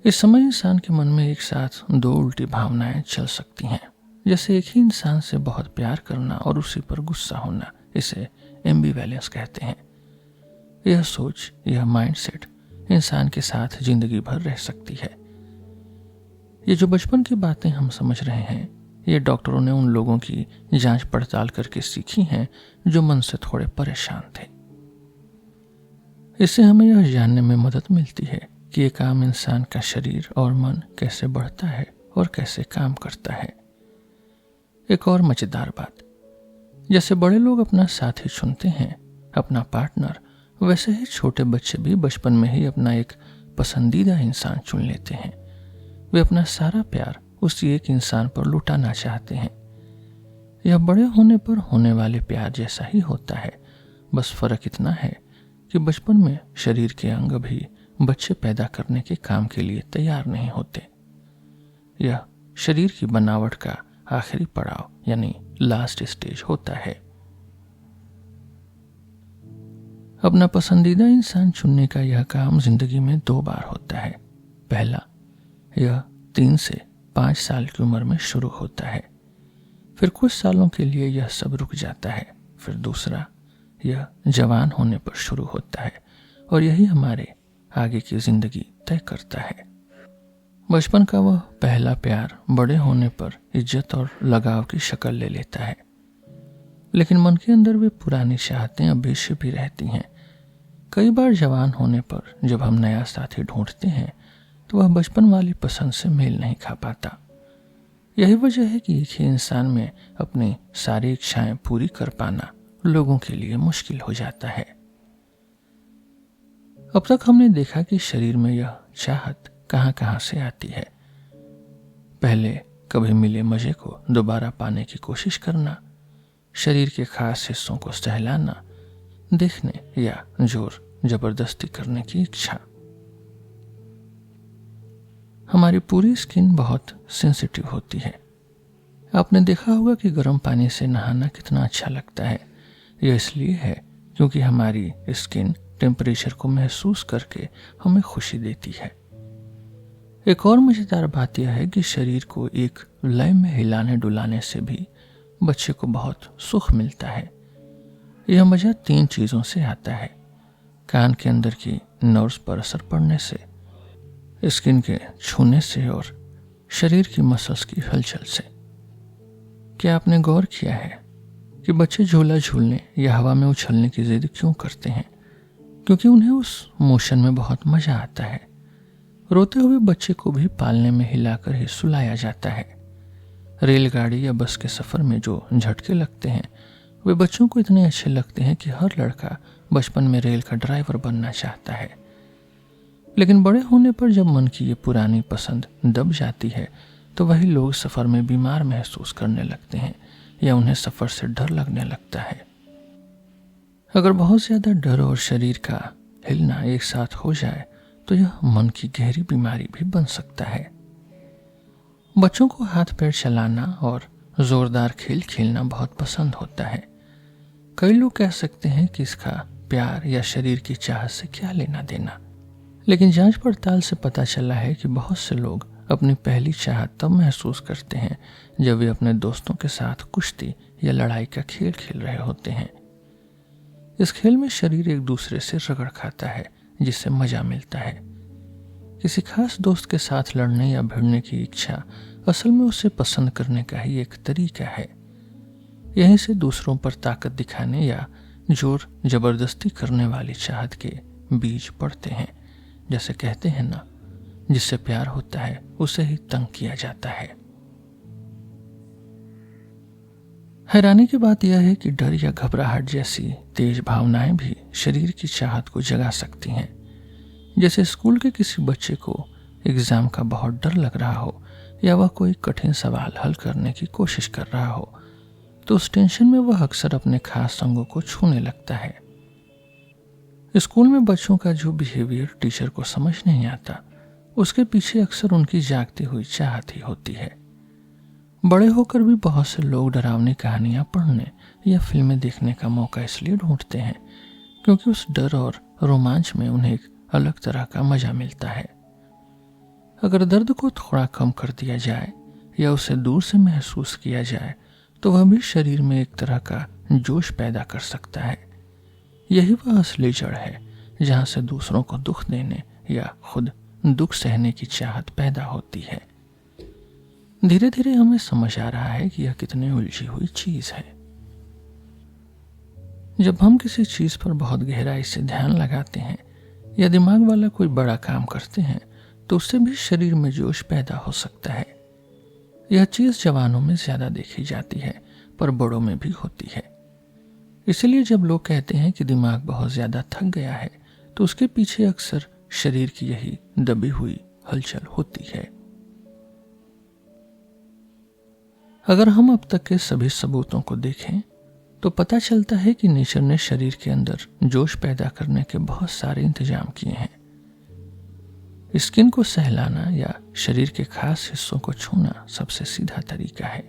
इस समय इंसान के मन में एक साथ दो उल्टी भावनाएं चल सकती हैं, जैसे एक ही इंसान से बहुत प्यार करना और उसी पर गुस्सा होना। इसे एम्बिवेलेंस कहते हैं। यह सोच, यह माइंडसेट इंसान के साथ जिंदगी भर रह सकती है। ये जो बचपन की बातें हम समझ रहे हैं, ये डॉक्टरों ने उन लोगों की जांच पड़ताल करके सीखी हैं जो मन से थोड़े परेशान थे। इससे हमें यह जानने में मदद मिलती है कि एक आम इंसान का शरीर और मन कैसे बढ़ता है और कैसे काम करता है। एक और मजेदार बात, जैसे बड़े लोग अपना साथी चुनते हैं, अपना पार्टनर, वैसे ही छोटे बच्चे भी बचपन में ही अपना एक पसंदीदा इंसान चुन लेते हैं। वे अपना सारा प्यार उसी एक इंसान पर लुटाना चाहते हैं। यह बड़े होने पर होने वाले प्यार जैसा ही होता है, बस फर्क इतना है कि बचपन में शरीर के अंग भी बच्चे पैदा करने के काम के लिए तैयार नहीं होते। यह शरीर की बनावट का आखिरी पड़ाव यानी लास्ट स्टेज होता है। अपना पसंदीदा इंसान चुनने का यह काम जिंदगी में 2 बार होता है। पहला, यह 3 से 5 साल की उम्र में शुरू होता है। फिर कुछ सालों के लिए यह सब रुक जाता है। फिर दूसरा, यह जवान होने पर शुरू होता है और यही हमारे आगे की जिंदगी तय करता है। बचपन का वह पहला प्यार बड़े होने पर इज्जत और लगाव की शक्ल ले लेता है, लेकिन मन के अंदर वे पुरानी चाहतें अभी से भी रहती हैं। कई बार जवान होने पर जब हम नया साथी ढूंढते हैं तो वह बचपन वाली पसंद से मेल नहीं खा पाता। यही वजह है कि एक ही इंसान में अपनी सारी इच्छाएं पूरी कर पाना लोगों के लिए मुश्किल हो जाता है। अब तक हमने देखा कि शरीर में यह चाहत कहां कहां से आती है। पहले कभी मिले मजे को दोबारा पाने की कोशिश करना, शरीर के खास हिस्सों को सहलाना, देखने या जोर जबरदस्ती करने की इच्छा। हमारी पूरी स्किन बहुत सेंसिटिव होती है। आपने देखा होगा कि गर्म पानी से नहाना कितना अच्छा लगता है। यह इसलिए है क्योंकि हमारी स्किन टेम्परेचर को महसूस करके हमें खुशी देती है। एक और मजेदार बात यह है कि शरीर को एक लय में हिलाने डुलाने से भी बच्चे को बहुत सुख मिलता है। यह मजा 3 चीजों से आता है। कान के अंदर की नर्व्स पर असर पड़ने से, स्किन के छूने से और शरीर की मसल्स की हलचल से। क्या आपने गौर किया है कि बच्चे झूला झूलने या हवा में उछलने की जिद क्यों करते हैं? क्योंकि उन्हें उस मोशन में बहुत मजा आता है। रोते हुए बच्चे को भी पालने में हिलाकर ही सुलाया जाता है। रेलगाड़ी या बस के सफर में जो झटके लगते हैं वे बच्चों को इतने अच्छे लगते हैं कि हर लड़का बचपन में रेल का ड्राइवर बनना चाहता है। लेकिन बड़े होने पर जब मन की ये पुरानी पसंद दब जाती है तो वही लोग सफर में बीमार महसूस करने लगते हैं या उन्हें सफर से डर लगने लगता है। अगर बहुत ज्यादा डर और शरीर का हिलना एक साथ हो जाए तो यह मन की गहरी बीमारी भी बन सकता है। बच्चों को हाथ पैर चलाना और जोरदार खेल खेलना बहुत पसंद होता है। कई लोग कह सकते हैं कि इसका प्यार या शरीर की चाहत से क्या लेना देना, लेकिन जांच पड़ताल से पता चला है कि बहुत से लोग अपनी पहली चाहत तब महसूस करते हैं जब वे अपने दोस्तों के साथ कुश्ती या लड़ाई का खेल खेल रहे होते हैं। इस खेल में शरीर एक दूसरे से रगड़ खाता है जिससे मजा मिलता है। किसी खास दोस्त के साथ लड़ने या भिड़ने की इच्छा असल में उसे पसंद करने का ही एक तरीका है। यहीं से दूसरों पर ताकत दिखाने या जोर जबरदस्ती करने वाली चाहत के बीज पड़ते हैं। जैसे कहते हैं ना, जिससे प्यार होता है उसे ही तंग किया जाता है। हैरानी की बात यह है कि डर या घबराहट जैसी तेज भावनाएं भी शरीर की चाहत को जगा सकती हैं। जैसे स्कूल के किसी बच्चे को एग्जाम का बहुत डर लग रहा हो या वह कोई कठिन सवाल हल करने की कोशिश कर रहा हो, तो उस टेंशन में वह अक्सर अपने खास अंगों को छूने लगता है। स्कूल में बच्चों का जो बिहेवियर टीचर को समझ नहीं आता, उसके पीछे अक्सर उनकी जागती हुई चाहत ही होती है। बड़े होकर भी बहुत से लोग डरावनी कहानियां पढ़ने या फिल्में देखने का मौका इसलिए ढूंढते हैं क्योंकि उस डर और रोमांच में उन्हें एक अलग तरह का मजा मिलता है। अगर दर्द को थोड़ा कम कर दिया जाए या उसे दूर से महसूस किया जाए तो वह भी शरीर में एक तरह का जोश पैदा कर सकता है। यही वह असली जड़ है जहां से दूसरों को दुख देने या खुद दुख सहने की चाहत पैदा होती है। धीरे धीरे हमें समझ आ रहा है कि यह कितनी उलझी हुई चीज है। जब हम किसी चीज पर बहुत गहराई से ध्यान लगाते हैं या दिमाग वाला कोई बड़ा काम करते हैं तो उससे भी शरीर में जोश पैदा हो सकता है। यह चीज जवानों में ज्यादा देखी जाती है पर बड़ों में भी होती है। इसलिए जब लोग कहते हैं कि दिमाग बहुत ज्यादा थक गया है तो उसके पीछे अक्सर शरीर की यही दबी हुई हलचल होती है। अगर हम अब तक के सभी सबूतों को देखें तो पता चलता है कि नेचर ने शरीर के अंदर जोश पैदा करने के बहुत सारे इंतजाम किए हैं। स्किन को सहलाना या शरीर के खास हिस्सों को छूना सबसे सीधा तरीका है।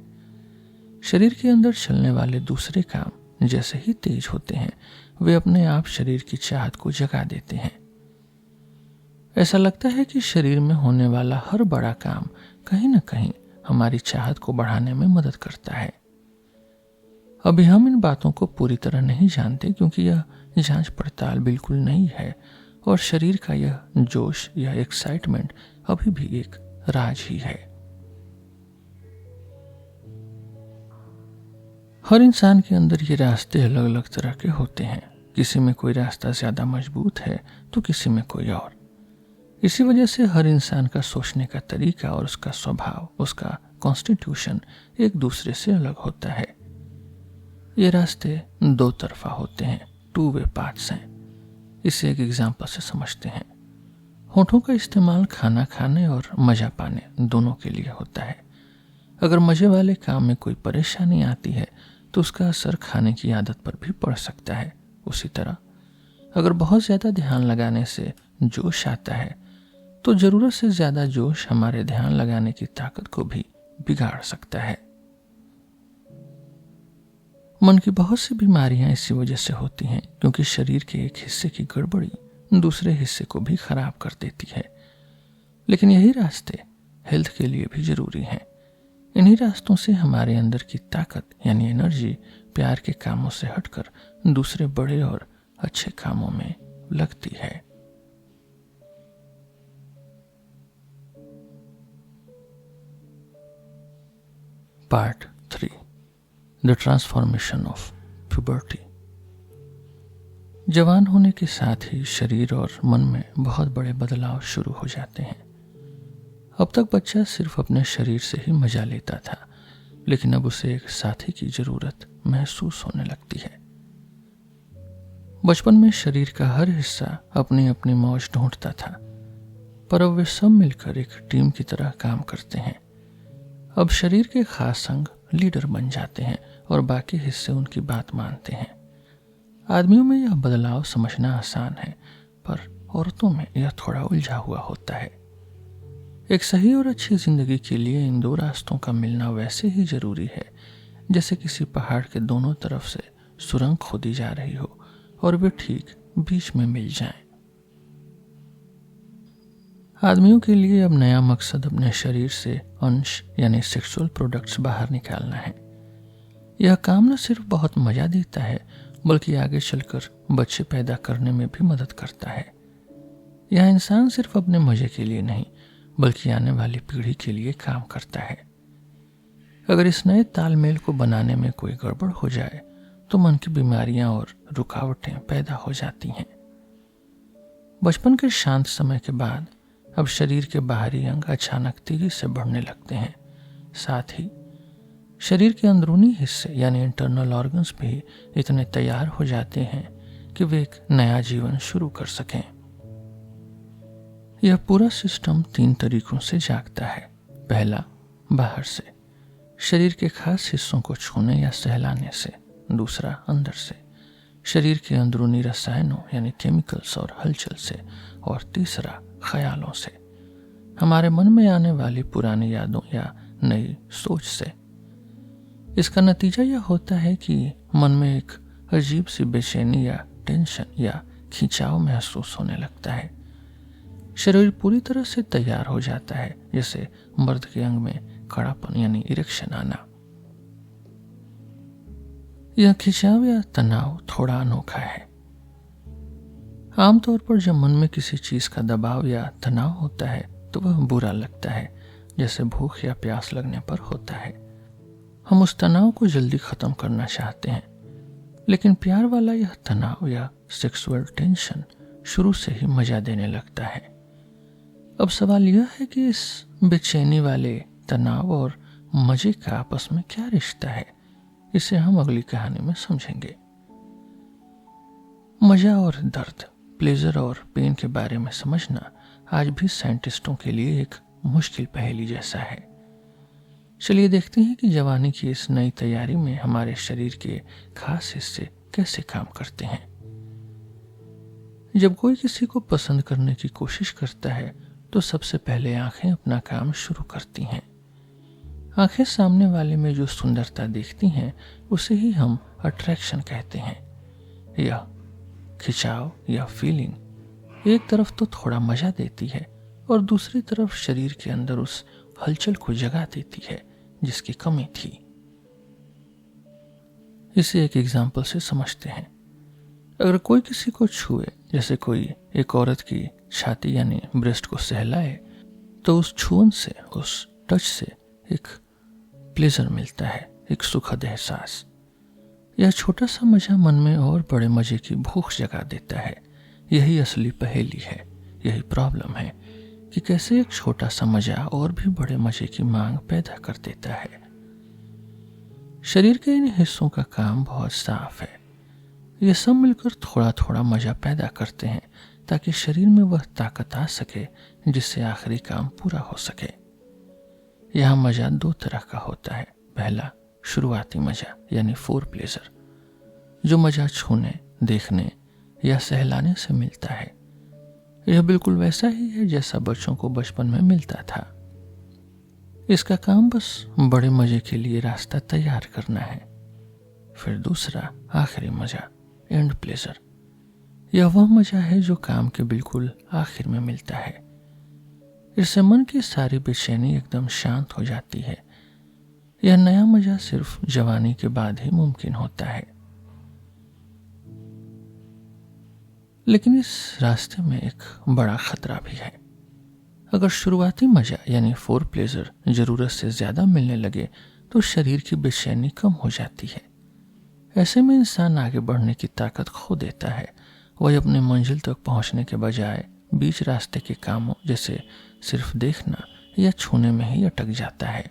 शरीर के अंदर चलने वाले दूसरे काम जैसे ही तेज होते हैं वे अपने आप शरीर की चाहत को जगा देते हैं। ऐसा लगता है कि शरीर में होने वाला हर बड़ा काम कहीं ना कहीं हमारी चाहत को बढ़ाने में मदद करता है। अभी हम इन बातों को पूरी तरह नहीं जानते क्योंकि यह जांच पड़ताल बिल्कुल नहीं है और शरीर का यह जोश, यह एक्साइटमेंट अभी भी एक राज ही है। हर इंसान के अंदर ये रास्ते अलग अलग तरह के होते हैं। किसी में कोई रास्ता ज्यादा मजबूत है तो किसी में कोई और। इसी वजह से हर इंसान का सोचने का तरीका और उसका स्वभाव, उसका कॉन्स्टिट्यूशन एक दूसरे से अलग होता है। ये रास्ते दो तरफा होते हैं, टू वे पाथ्स हैं। इसे एक एग्जाम्पल से समझते हैं। होठों का इस्तेमाल खाना खाने और मजा पाने दोनों के लिए होता है। अगर मजे वाले काम में कोई परेशानी आती है तो उसका असर खाने की आदत पर भी पड़ सकता है। उसी तरह अगर बहुत ज्यादा ध्यान लगाने से जोश आता है तो जरूरत से ज्यादा जोश हमारे ध्यान लगाने की ताकत को भी बिगाड़ सकता है। मन की बहुत सी बीमारियां इसी वजह से होती हैं क्योंकि शरीर के एक हिस्से की गड़बड़ी दूसरे हिस्से को भी खराब कर देती है। लेकिन यही रास्ते हेल्थ के लिए भी जरूरी हैं। इन्हीं रास्तों से हमारे अंदर की ताकत यानी एनर्जी प्यार के कामों से हटकर दूसरे बड़े और अच्छे कामों में लगती है। Part 3 the transformation of puberty. जवान होने के साथ ही शरीर और मन में बहुत बड़े बदलाव शुरू हो जाते हैं। अब तक बच्चा सिर्फ अपने शरीर से ही मजा लेता था, लेकिन अब उसे एक साथी की जरूरत महसूस होने लगती है। बचपन में शरीर का हर हिस्सा अपनी अपनी मौज ढूंढता था, पर अब वे सब मिलकर एक टीम की तरह काम करते हैं। अब शरीर के खास अंग लीडर बन जाते हैं और बाकी हिस्से उनकी बात मानते हैं। आदमियों में यह बदलाव समझना आसान है, पर औरतों में यह थोड़ा उलझा हुआ होता है। एक सही और अच्छी जिंदगी के लिए इन दो रास्तों का मिलना वैसे ही जरूरी है जैसे किसी पहाड़ के दोनों तरफ से सुरंग खोदी जा रही हो और वे ठीक बीच में मिल जाएं। आदमियों के लिए अब नया मकसद अपने शरीर से अंश यानी सेक्सुअल प्रोडक्ट्स बाहर निकालना है। यह काम न सिर्फ बहुत मजा देता है बल्कि आगे चलकर बच्चे पैदा करने में भी मदद करता है। यह इंसान सिर्फ अपने मजे के लिए नहीं बल्कि आने वाली पीढ़ी के लिए काम करता है। अगर इस नए तालमेल को बनाने में कोई गड़बड़ हो जाए तो मन की बीमारियां और रुकावटें पैदा हो जाती हैं। बचपन के शांत समय के बाद अब शरीर के बाहरी अंग अचानक तेजी से बढ़ने लगते हैं। साथ ही शरीर के अंदरूनी हिस्से यानी इंटरनल ऑर्गन्स भी इतने तैयार हो जाते हैं कि वे एक नया जीवन शुरू कर सकें। यह पूरा सिस्टम 3 तरीकों से जागता है। पहला, बाहर से, शरीर के खास हिस्सों को छूने या सहलाने से। दूसरा, अंदर से, शरीर के अंदरूनी रसायनों यानी केमिकल्स और हलचल से। और तीसरा, ख्यालों से, हमारे मन में आने वाली पुरानी यादों या नई सोच से। इसका नतीजा यह होता है कि मन में एक अजीब सी बेचैनी या टेंशन या खिंचाव महसूस होने लगता है। शरीर पूरी तरह से तैयार हो जाता है, जैसे मर्द के अंग में कड़ापन यानी इरेक्शन आना। यह खिंचाव या तनाव थोड़ा अनोखा है। आमतौर पर जब मन में किसी चीज का दबाव या तनाव होता है तो वह बुरा लगता है, जैसे भूख या प्यास लगने पर होता है। हम उस तनाव को जल्दी खत्म करना चाहते हैं, लेकिन प्यार वाला यह तनाव या सेक्सुअल टेंशन शुरू से ही मजा देने लगता है। अब सवाल यह है कि इस बेचैनी वाले तनाव और मजे का आपस में क्या रिश्ता है। इसे हम अगली कहानी में समझेंगे। मजा और दर्द, प्लेजर और पेन के बारे में समझना आज भी साइंटिस्टों के लिए एक मुश्किल पहेली जैसा है। चलिए देखते हैं कि जवानी की इस नई तैयारी में हमारे शरीर के खास हिस्से कैसे काम करते हैं। जब कोई किसी को पसंद करने की कोशिश करता है तो सबसे पहले आंखें अपना काम शुरू करती हैं। आंखें सामने वाले में जो सुंदरता देखती हैं उसे ही हम अट्रैक्शन कहते हैं। यह खिंचाव या फीलिंग एक तरफ तो थोड़ा मजा देती है और दूसरी तरफ शरीर के अंदर उस हलचल को जगा देती है जिसकी कमी थी। इसे एक एग्जाम्पल से समझते हैं। अगर कोई किसी को छुए, जैसे कोई एक औरत की छाती यानी ब्रेस्ट को सहलाए, तो उस छुअन से, उस टच से एक प्लेजर मिलता है, एक सुखद एहसास। यह छोटा सा मजा मन में और बड़े मजे की भूख जगा देता है। यही असली पहेली है, यही प्रॉब्लम है कि कैसे एक छोटा सा मजा और भी बड़े मजे की मांग पैदा कर देता है। शरीर के इन हिस्सों का काम बहुत साफ है। ये सब मिलकर थोड़ा थोड़ा मजा पैदा करते हैं ताकि शरीर में वह ताकत आ सके जिससे आखिरी काम पूरा हो सके। यह मजा 2 तरह का होता है। पहला, शुरुआती मजा यानी फोर प्लेजर, जो मजा छूने, देखने या सहलाने से मिलता है। यह बिल्कुल वैसा ही है जैसा बच्चों को बचपन में मिलता था। इसका काम बस बड़े मजे के लिए रास्ता तैयार करना है। फिर दूसरा, आखिरी मजा, एंड प्लेजर। यह वह मजा है जो काम के बिल्कुल आखिर में मिलता है। इससे मन की सारी बेचैनी एकदम शांत हो जाती है। यह नया मजा सिर्फ जवानी के बाद ही मुमकिन होता है। लेकिन इस रास्ते में एक बड़ा खतरा भी है। अगर शुरुआती मजा यानी फोर प्लेजर जरूरत से ज्यादा मिलने लगे तो शरीर की बेचैनी कम हो जाती है। ऐसे में इंसान आगे बढ़ने की ताकत खो देता है। वह अपने मंजिल तक पहुंचने के बजाय बीच रास्ते के कामों जैसे सिर्फ देखना या छूने में ही अटक जाता है।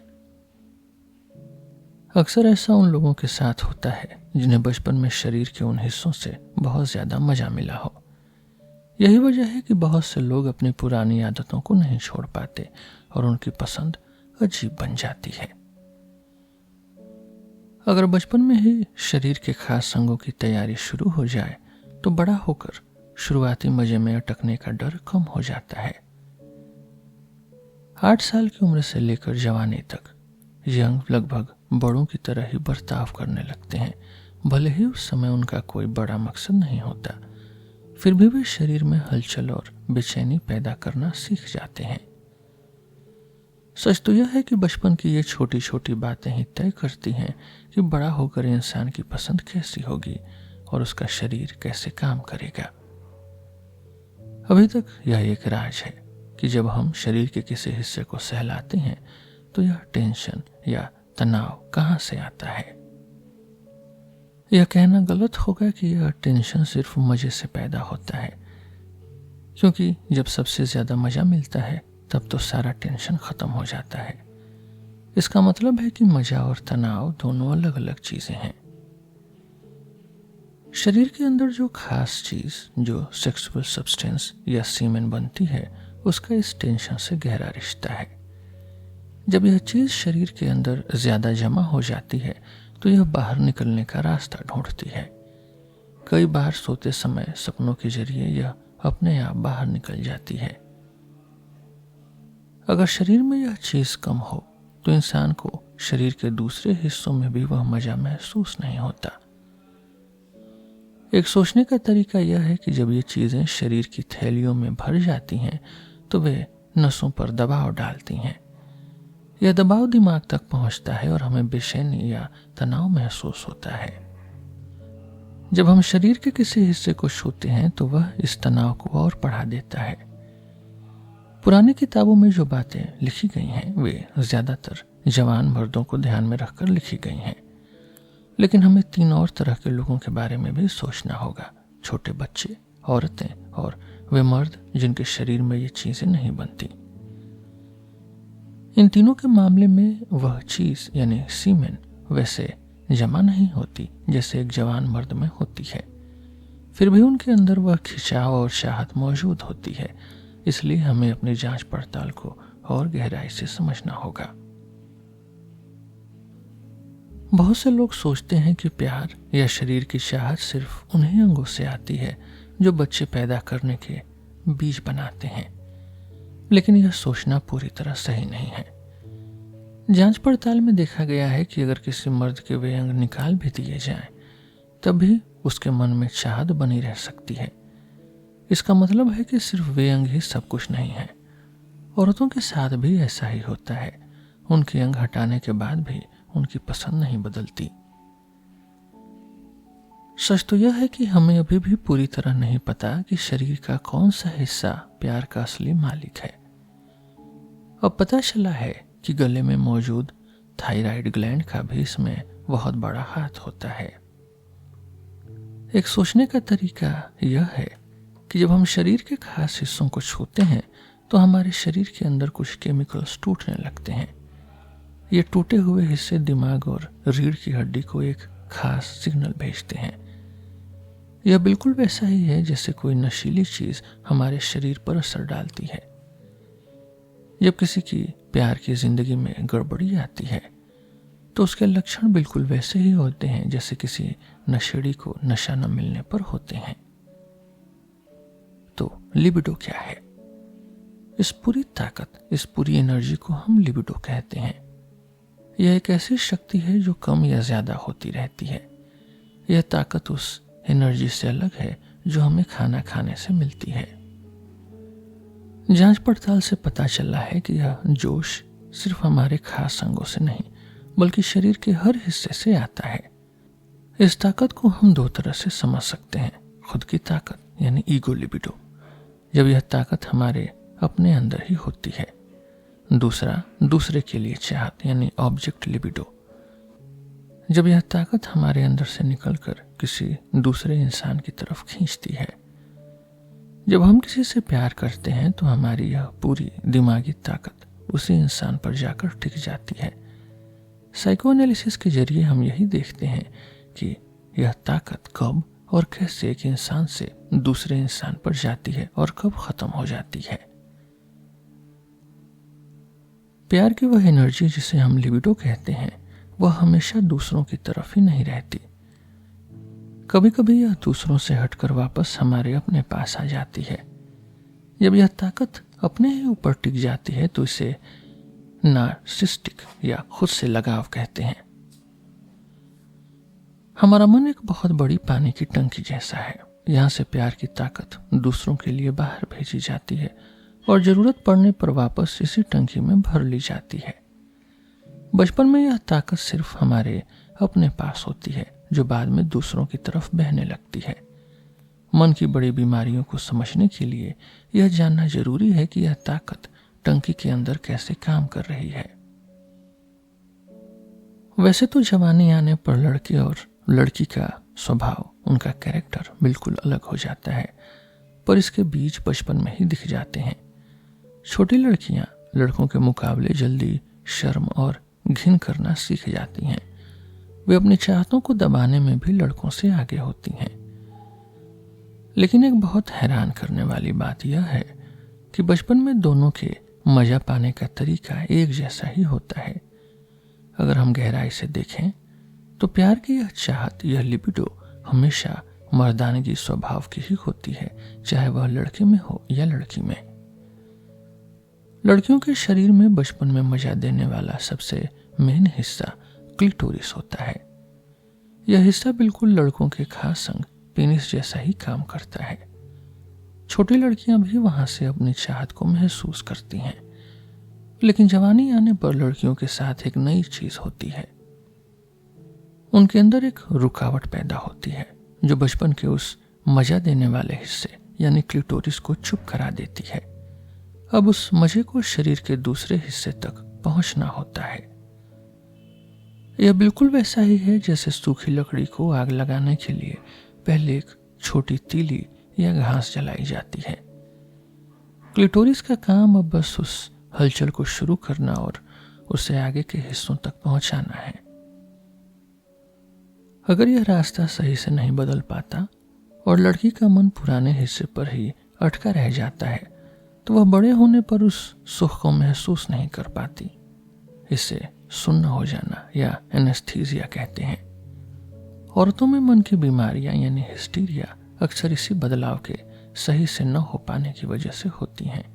अक्सर ऐसा उन लोगों के साथ होता है जिन्हें बचपन में शरीर के उन हिस्सों से बहुत ज्यादा मजा मिला हो। यही वजह है कि बहुत से लोग अपनी पुरानी आदतों को नहीं छोड़ पाते और उनकी पसंद अजीब बन जाती है। अगर बचपन में ही शरीर के खास अंगों की तैयारी शुरू हो जाए तो बड़ा होकर शुरुआती मजे में अटकने का डर कम हो जाता है। 8 साल की उम्र से लेकर जवानी तक ये अंग लगभग बड़ों की तरह ही बर्ताव करने लगते हैं। भले ही उस समय उनका कोई बड़ा मकसद नहीं होता, फिर भी वे शरीर में हलचल और बेचैनी पैदा करना सीख जाते हैं। सच तो यह है कि बचपन की ये छोटी छोटी बातें ही तय करती हैं कि बड़ा होकर इंसान की पसंद कैसी होगी और उसका शरीर कैसे काम करेगा। अभी तक यह एक राज है कि जब हम शरीर के किसी हिस्से को सहलाते हैं तो यह टेंशन या तनाव कहाँ से आता है। यह कहना गलत होगा कि यह टेंशन सिर्फ मजे से पैदा होता है, क्योंकि जब सबसे ज्यादा मजा मिलता है तब तो सारा टेंशन खत्म हो जाता है। इसका मतलब है कि मजा और तनाव दोनों अलग अलग चीजें हैं। शरीर के अंदर जो खास चीज, जो सेक्सुअल सब्सटेंस या सीमेन बनती है, उसका इस टेंशन से गहरा रिश्ता है। जब यह चीज शरीर के अंदर ज्यादा जमा हो जाती है तो यह बाहर निकलने का रास्ता ढूंढती है। कई बार सोते समय सपनों के जरिए यह अपने आप बाहर निकल जाती है। अगर शरीर में यह चीज कम हो तो इंसान को शरीर के दूसरे हिस्सों में भी वह मजा महसूस नहीं होता। एक सोचने का तरीका यह है कि जब ये चीजें शरीर की थैलियों में भर जाती हैं तो वे नसों पर दबाव डालती हैं। यह दबाव दिमाग तक पहुंचता है और हमें बेचैनी या तनाव महसूस होता है। जब हम शरीर के किसी हिस्से को छूते हैं तो वह इस तनाव को और बढ़ा देता है। पुरानी किताबों में जो बातें लिखी गई हैं वे ज्यादातर जवान मर्दों को ध्यान में रखकर लिखी गई हैं, लेकिन हमें 3 और तरह के लोगों के बारे में भी सोचना होगा: छोटे बच्चे, औरतें और वे मर्द जिनके शरीर में ये चीजें नहीं बनती। इन तीनों के मामले में वह चीज यानी सीमेन वैसे जमा नहीं होती जैसे एक जवान मर्द में होती है। फिर भी उनके अंदर वह खिंचाव और चाहत मौजूद होती है। इसलिए हमें अपनी जांच पड़ताल को और गहराई से समझना होगा। बहुत से लोग सोचते हैं कि प्यार या शरीर की चाहत सिर्फ उन्हीं अंगों से आती है जो बच्चे पैदा करने के बीज बनाते हैं, लेकिन यह सोचना पूरी तरह सही नहीं है। जांच पड़ताल में देखा गया है कि अगर किसी मर्द के वे अंग निकाल भी दिए जाएं, तब भी उसके मन में चाहत बनी रह सकती है। इसका मतलब है कि सिर्फ वे अंग ही सब कुछ नहीं है। औरतों के साथ भी ऐसा ही होता है। उनके अंग हटाने के बाद भी उनकी पसंद नहीं बदलती। सच तो यह है कि हमें अभी भी पूरी तरह नहीं पता कि शरीर का कौन सा हिस्सा प्यार का असली मालिक है। अब पता चला है कि गले में मौजूद थायराइड ग्लैंड का भी इसमें बहुत बड़ा हाथ होता है। एक सोचने का तरीका यह है कि जब हम शरीर के खास हिस्सों को छूते हैं तो हमारे शरीर के अंदर कुछ केमिकल्स टूटने लगते हैं। ये टूटे हुए हिस्से दिमाग और रीढ़ की हड्डी को एक खास सिग्नल भेजते हैं। यह बिल्कुल वैसा ही है जैसे कोई नशीली चीज हमारे शरीर पर असर डालती है। जब किसी की प्यार की जिंदगी में गड़बड़ी आती है तो उसके लक्षण बिल्कुल वैसे ही होते हैं जैसे किसी नशेड़ी को नशा न मिलने पर होते हैं। तो लिबिडो क्या है? इस पूरी ताकत, इस पूरी एनर्जी को हम लिबिडो कहते हैं। यह एक ऐसी शक्ति है जो कम या ज्यादा होती रहती है। यह ताकत उस एनर्जी से अलग है जो हमें खाना खाने से मिलती है। जांच पड़ताल से पता चला है कि यह जोश सिर्फ हमारे खास अंगों से नहीं बल्कि शरीर के हर हिस्से से आता है। इस ताकत को हम 2 तरह से समझ सकते हैं। खुद की ताकत यानी ईगो लिबिडो, जब यह ताकत हमारे अपने अंदर ही होती है। दूसरा, दूसरे के लिए चाहत यानी ऑब्जेक्ट लिबिडो, जब यह ताकत हमारे अंदर से निकलकर किसी दूसरे इंसान की तरफ खींचती है। जब हम किसी से प्यार करते हैं तो हमारी यह पूरी दिमागी ताकत उसी इंसान पर जाकर टिक जाती है। साइकोएनालिसिस के जरिए हम यही देखते हैं कि यह ताकत कब और कैसे एक इंसान से दूसरे इंसान पर जाती है और कब खत्म हो जाती है। प्यार की वह एनर्जी जिसे हम लिबिडो कहते हैं वह हमेशा दूसरों की तरफ ही नहीं रहती। कभी कभी यह दूसरों से हटकर वापस हमारे अपने पास आ जाती है। जब यह ताकत अपने ही ऊपर टिक जाती है तो इसे नार्सिस्टिक या खुद से लगाव कहते हैं। हमारा मन एक बहुत बड़ी पानी की टंकी जैसा है। यहाँ से प्यार की ताकत दूसरों के लिए बाहर भेजी जाती है और जरूरत पड़ने पर वापस इसी टंकी में भर ली जाती है। बचपन में यह ताकत सिर्फ हमारे अपने पास होती है जो बाद में दूसरों की तरफ बहने लगती है। मन की बड़ी बीमारियों को समझने के लिए यह जानना जरूरी है कि यह ताकत टंकी के अंदर कैसे काम कर रही है। वैसे तो जवानी आने पर लड़के और लड़की का स्वभाव, उनका कैरेक्टर बिल्कुल अलग हो जाता है, पर इसके बीज बचपन में ही दिख जाते हैं। छोटी लड़कियां लड़कों के मुकाबले जल्दी शर्म और घिन करना सीख जाती हैं। वे अपनी चाहतों को दबाने में भी लड़कों से आगे होती हैं। लेकिन एक बहुत हैरान करने वाली बात यह है कि बचपन में दोनों के मजा पाने का तरीका एक जैसा ही होता है। अगर हम गहराई से देखें तो प्यार की यह चाहत, यह लिबिडो हमेशा मर्दानगी स्वभाव की ही होती है, चाहे वह लड़के में हो या लड़की में। लड़कियों के शरीर में बचपन में मजा देने वाला सबसे मेन हिस्सा क्लिटोरिस होता है। यह हिस्सा बिल्कुल लड़कों के खास अंग पेनिस जैसा ही काम करता है। छोटी लड़कियां भी वहां से अपनी चाहत को महसूस करती हैं। लेकिन जवानी आने पर लड़कियों के साथ एक नई चीज होती है। उनके अंदर एक रुकावट पैदा होती है जो बचपन के उस मजा देने वाले हिस्से यानी क्लिटोरिस को चुप करा देती है। अब उस मजे को शरीर के दूसरे हिस्से तक पहुंचना होता है। यह बिल्कुल वैसा ही है जैसे सूखी लकड़ी को आग लगाने के लिए पहले एक छोटी तीली या घास जलाई जाती है। क्लिटोरिस का काम अब बस उस हलचल को शुरू करना और उसे आगे के हिस्सों तक पहुंचाना है। अगर यह रास्ता सही से नहीं बदल पाता और लड़की का मन पुराने हिस्से पर ही अटका रह जाता है तो वह बड़े होने पर उस सुख को महसूस नहीं कर पाती। इसे सुन्न हो जाना या एनेस्थीसिया कहते हैं। औरतों में मन की बीमारियां यानी हिस्टीरिया अक्सर इसी बदलाव के सही से न हो पाने की वजह से होती हैं।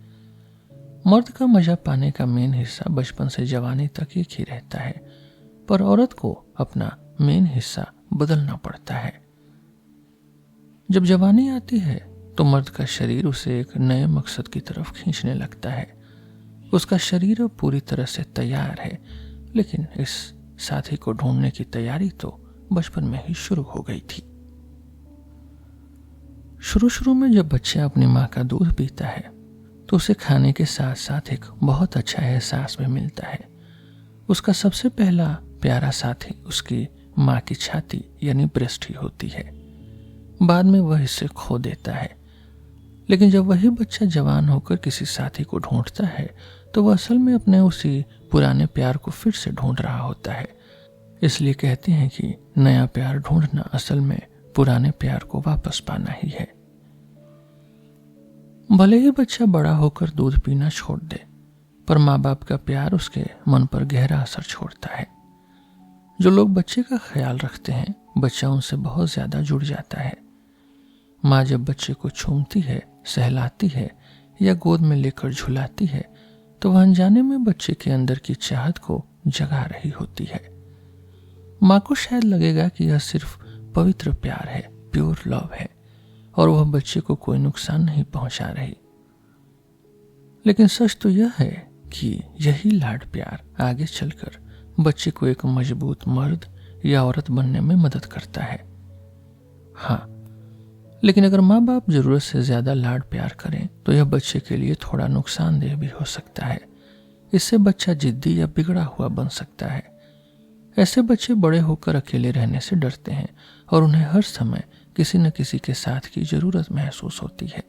मर्द का मजा पाने का मेन हिस्सा बचपन से जवानी तक एक ही रहता है, पर औरत को अपना मेन हिस्सा बदलना पड़ता है। जब जवानी आती है तो मर्द का शरीर उसे एक नए मकसद की तरफ खींचने लगता है। उसका शरीर अब पूरी तरह से तैयार है, लेकिन इस साथी को ढूंढने की तैयारी तो बचपन में ही शुरू हो गई थी। शुरू में जब बच्चा अपनी माँ का दूध पीता है तो उसे खाने के साथ साथ एक बहुत अच्छा एहसास भी मिलता है। उसका सबसे पहला प्यारा साथी उसकी माँ की छाती यानी ब्रेस्ट ही होती है। बाद में वह इसे खो देता है। लेकिन जब वही बच्चा जवान होकर किसी साथी को ढूंढता है तो वह असल में अपने उसी पुराने प्यार को फिर से ढूंढ रहा होता है। इसलिए कहते हैं कि नया प्यार ढूंढना असल में पुराने प्यार को वापस पाना ही है। भले ही बच्चा बड़ा होकर दूध पीना छोड़ दे, पर माँ बाप का प्यार उसके मन पर गहरा असर छोड़ता है। जो लोग बच्चे का ख्याल रखते हैं, बच्चा उनसे बहुत ज्यादा जुड़ जाता है। माँ जब बच्चे को चूमती है, सहलाती है या गोद में लेकर झुलाती है तो वह अनजाने में बच्चे के अंदर की चाहत को जगा रही होती है। माँ को शायद लगेगा कि यह सिर्फ पवित्र प्यार है, प्योर लव है और वह बच्चे को कोई नुकसान नहीं पहुंचा रही। लेकिन सच तो यह है कि यही लाड प्यार आगे चलकर बच्चे को एक मजबूत मर्द या औरत बनने में मदद करता है। हाँ, लेकिन अगर माँ बाप जरूरत से ज्यादा लाड प्यार करें तो यह बच्चे के लिए थोड़ा नुकसानदेह भी हो सकता है। इससे बच्चा जिद्दी या बिगड़ा हुआ बन सकता है। ऐसे बच्चे बड़े होकर अकेले रहने से डरते हैं और उन्हें हर समय किसी न किसी के साथ की जरूरत महसूस होती है,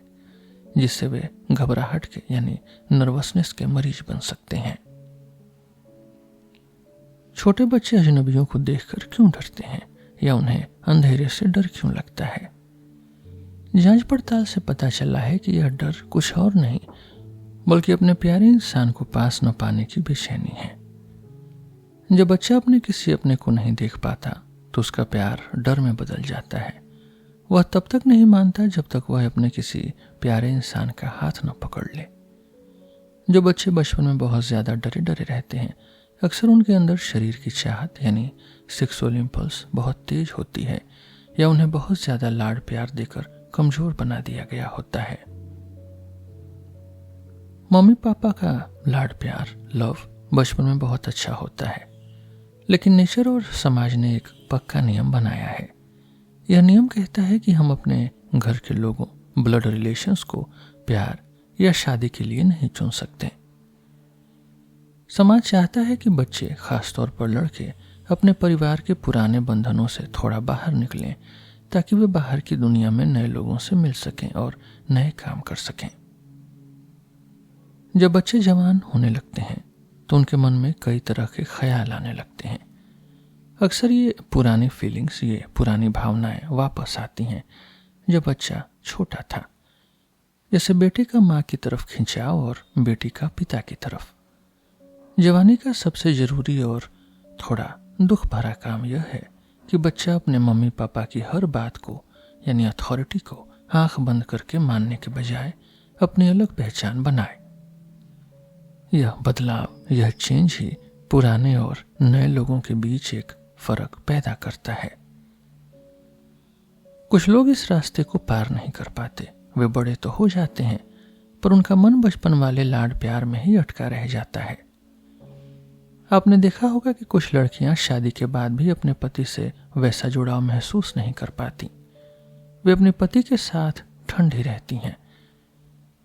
जिससे वे घबराहट के यानी नर्वसनेस के मरीज बन सकते हैं। छोटे बच्चे अजनबियों को देखकर क्यों डरते हैं या उन्हें अंधेरे से डर क्यों लगता है? जांच पड़ताल से पता चला है कि यह डर कुछ और नहीं बल्कि अपने प्यारे इंसान को पास न पाने की बेचैनी है। जब बच्चा अपने किसी अपने को नहीं देख पाता तो उसका प्यार डर में बदल जाता है। वह तब तक नहीं मानता जब तक वह अपने किसी प्यारे इंसान का हाथ न पकड़ ले। जो बच्चे बचपन में बहुत ज्यादा डरे डरे रहते हैं, अक्सर उनके अंदर शरीर की चाहत यानी सेक्सुअल इंपल्स बहुत तेज होती है या उन्हें बहुत ज्यादा लाड प्यार देकर कमजोर बना दिया गया होता है। मम्मी पापा का लाड प्यार, लव बचपन में बहुत अच्छा होता है, लेकिन नेचर और समाज ने एक पक्का नियम बनाया है। यह नियम कहता है कि हम अपने घर के लोगों, ब्लड रिलेशंस को प्यार या शादी के लिए नहीं चुन सकते। समाज चाहता है कि बच्चे, खासतौर पर लड़के, अपने परिवार के पुराने बंधनों से थोड़ा बाहर निकलें ताकि वे बाहर की दुनिया में नए लोगों से मिल सकें और नए काम कर सकें। जब बच्चे जवान होने लगते हैं तो उनके मन में कई तरह के ख्याल आने लगते हैं। अक्सर ये पुरानी फीलिंग्स, ये पुरानी भावनाएं वापस आती हैं जब बच्चा छोटा था, जैसे बेटे का माँ की तरफ खिंचाव और बेटी का पिता की तरफ। जवानी का सबसे जरूरी और थोड़ा दुख भरा काम यह है कि बच्चा अपने मम्मी पापा की हर बात को यानी अथॉरिटी को आंख बंद करके मानने के बजाय अपनी अलग पहचान बनाए। यह बदलाव, यह चेंज ही पुराने और नए लोगों के बीच एक फर्क पैदा करता है। कुछ लोग इस रास्ते को पार नहीं कर पाते। वे बड़े तो हो जाते हैं पर उनका मन बचपन वाले लाड प्यार में ही अटका रह जाता है। आपने देखा होगा कि कुछ लड़कियां शादी के बाद भी अपने पति से वैसा जुड़ाव महसूस नहीं कर पाती। वे अपने पति के साथ ठंडी रहती हैं।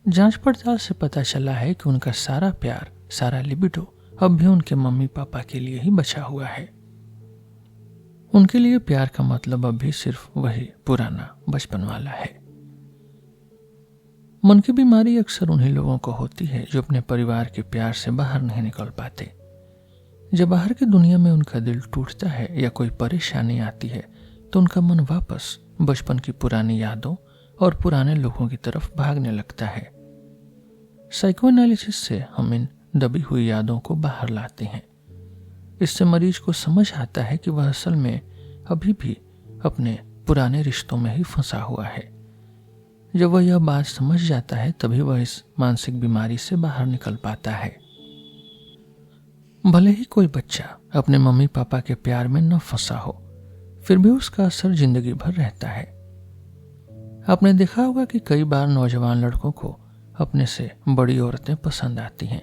जांच पड़ताल से पता चला है कि उनका सारा प्यार, सारा लिबिडो अब भी उनके मम्मी पापा के लिए ही बचा हुआ है। उनके लिए प्यार का मतलब अब भी सिर्फ वही पुराना बचपन वाला है। मन की बीमारी अक्सर उन्हीं लोगों को होती है जो अपने परिवार के प्यार से बाहर नहीं निकल पाते। जब बाहर की दुनिया में उनका दिल टूटता है या कोई परेशानी आती है तो उनका मन वापस बचपन की पुरानी यादों और पुराने लोगों की तरफ भागने लगता है। साइको एनालिसिस से हम इन दबी हुई यादों को बाहर लाते हैं। इससे मरीज को समझ आता है कि वह असल में अभी भी अपने पुराने रिश्तों में ही फंसा हुआ है। जब वह यह बात समझ जाता है तभी वह इस मानसिक बीमारी से बाहर निकल पाता है। भले ही कोई बच्चा अपने मम्मी पापा के प्यार में न फंसा हो, फिर भी उसका असर जिंदगी भर रहता है। आपने देखा होगा कि कई बार नौजवान लड़कों को अपने से बड़ी औरतें पसंद आती हैं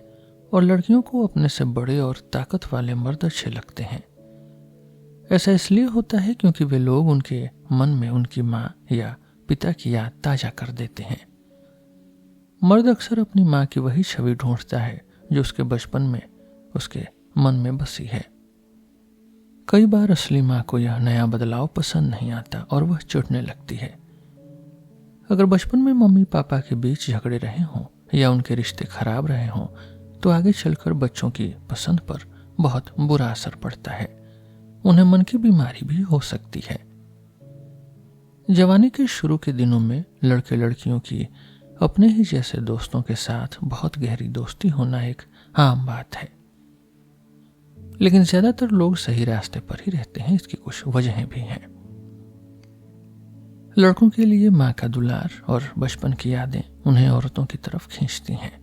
और लड़कियों को अपने से बड़े और ताकत वाले मर्द अच्छे लगते हैं। ऐसा इसलिए होता है क्योंकि वे लोग उनके मन में उनकी माँ या पिता की याद ताजा कर देते हैं। मर्द अक्सर अपनी माँ की वही छवि ढूंढता है जो उसके बचपन में उसके मन में बसी है। कई बार असली माँ को यह नया बदलाव पसंद नहीं आता और वह चिढ़ने लगती है। अगर बचपन में मम्मी पापा के बीच झगड़े रहे हों या उनके रिश्ते खराब रहे हों तो आगे चलकर बच्चों की पसंद पर बहुत बुरा असर पड़ता है। उन्हें मन की बीमारी भी हो सकती है। जवानी के शुरू के दिनों में लड़के लड़कियों की अपने ही जैसे दोस्तों के साथ बहुत गहरी दोस्ती होना एक आम बात है, लेकिन ज्यादातर लोग सही रास्ते पर ही रहते हैं। इसकी कुछ वजहें भी हैं। लड़कों के लिए माँ का दुलार और बचपन की यादें उन्हें औरतों की तरफ खींचती हैं।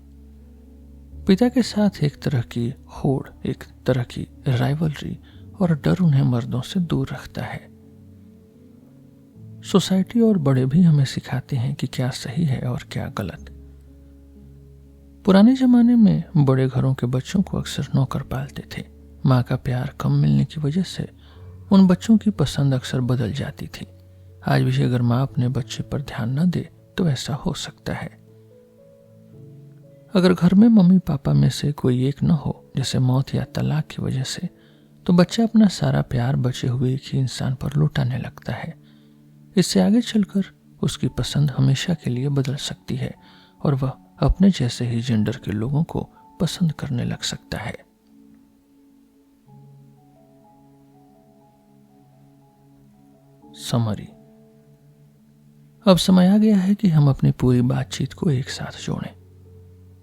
पिता के साथ एक तरह की होड़, एक तरह की राइवलरी और डर उन्हें मर्दों से दूर रखता है। सोसाइटी और बड़े भी हमें सिखाते हैं कि क्या सही है और क्या गलत। पुराने जमाने में बड़े घरों के बच्चों को अक्सर नौकर पालते थे। माँ का प्यार कम मिलने की वजह से उन बच्चों की पसंद अक्सर बदल जाती थी। आज भी अगर माँ अपने बच्चे पर ध्यान न दे तो ऐसा हो सकता है। अगर घर में मम्मी पापा में से कोई एक न हो, जैसे मौत या तलाक की वजह से, तो बच्चा अपना सारा प्यार बचे हुए एक ही इंसान पर लुटाने लगता है। इससे आगे चलकर उसकी पसंद हमेशा के लिए बदल सकती है और वह अपने जैसे ही जेंडर के लोगों को पसंद करने लग सकता है। समरी। अब समय आ गया है कि हम अपनी पूरी बातचीत को एक साथ जोड़ें।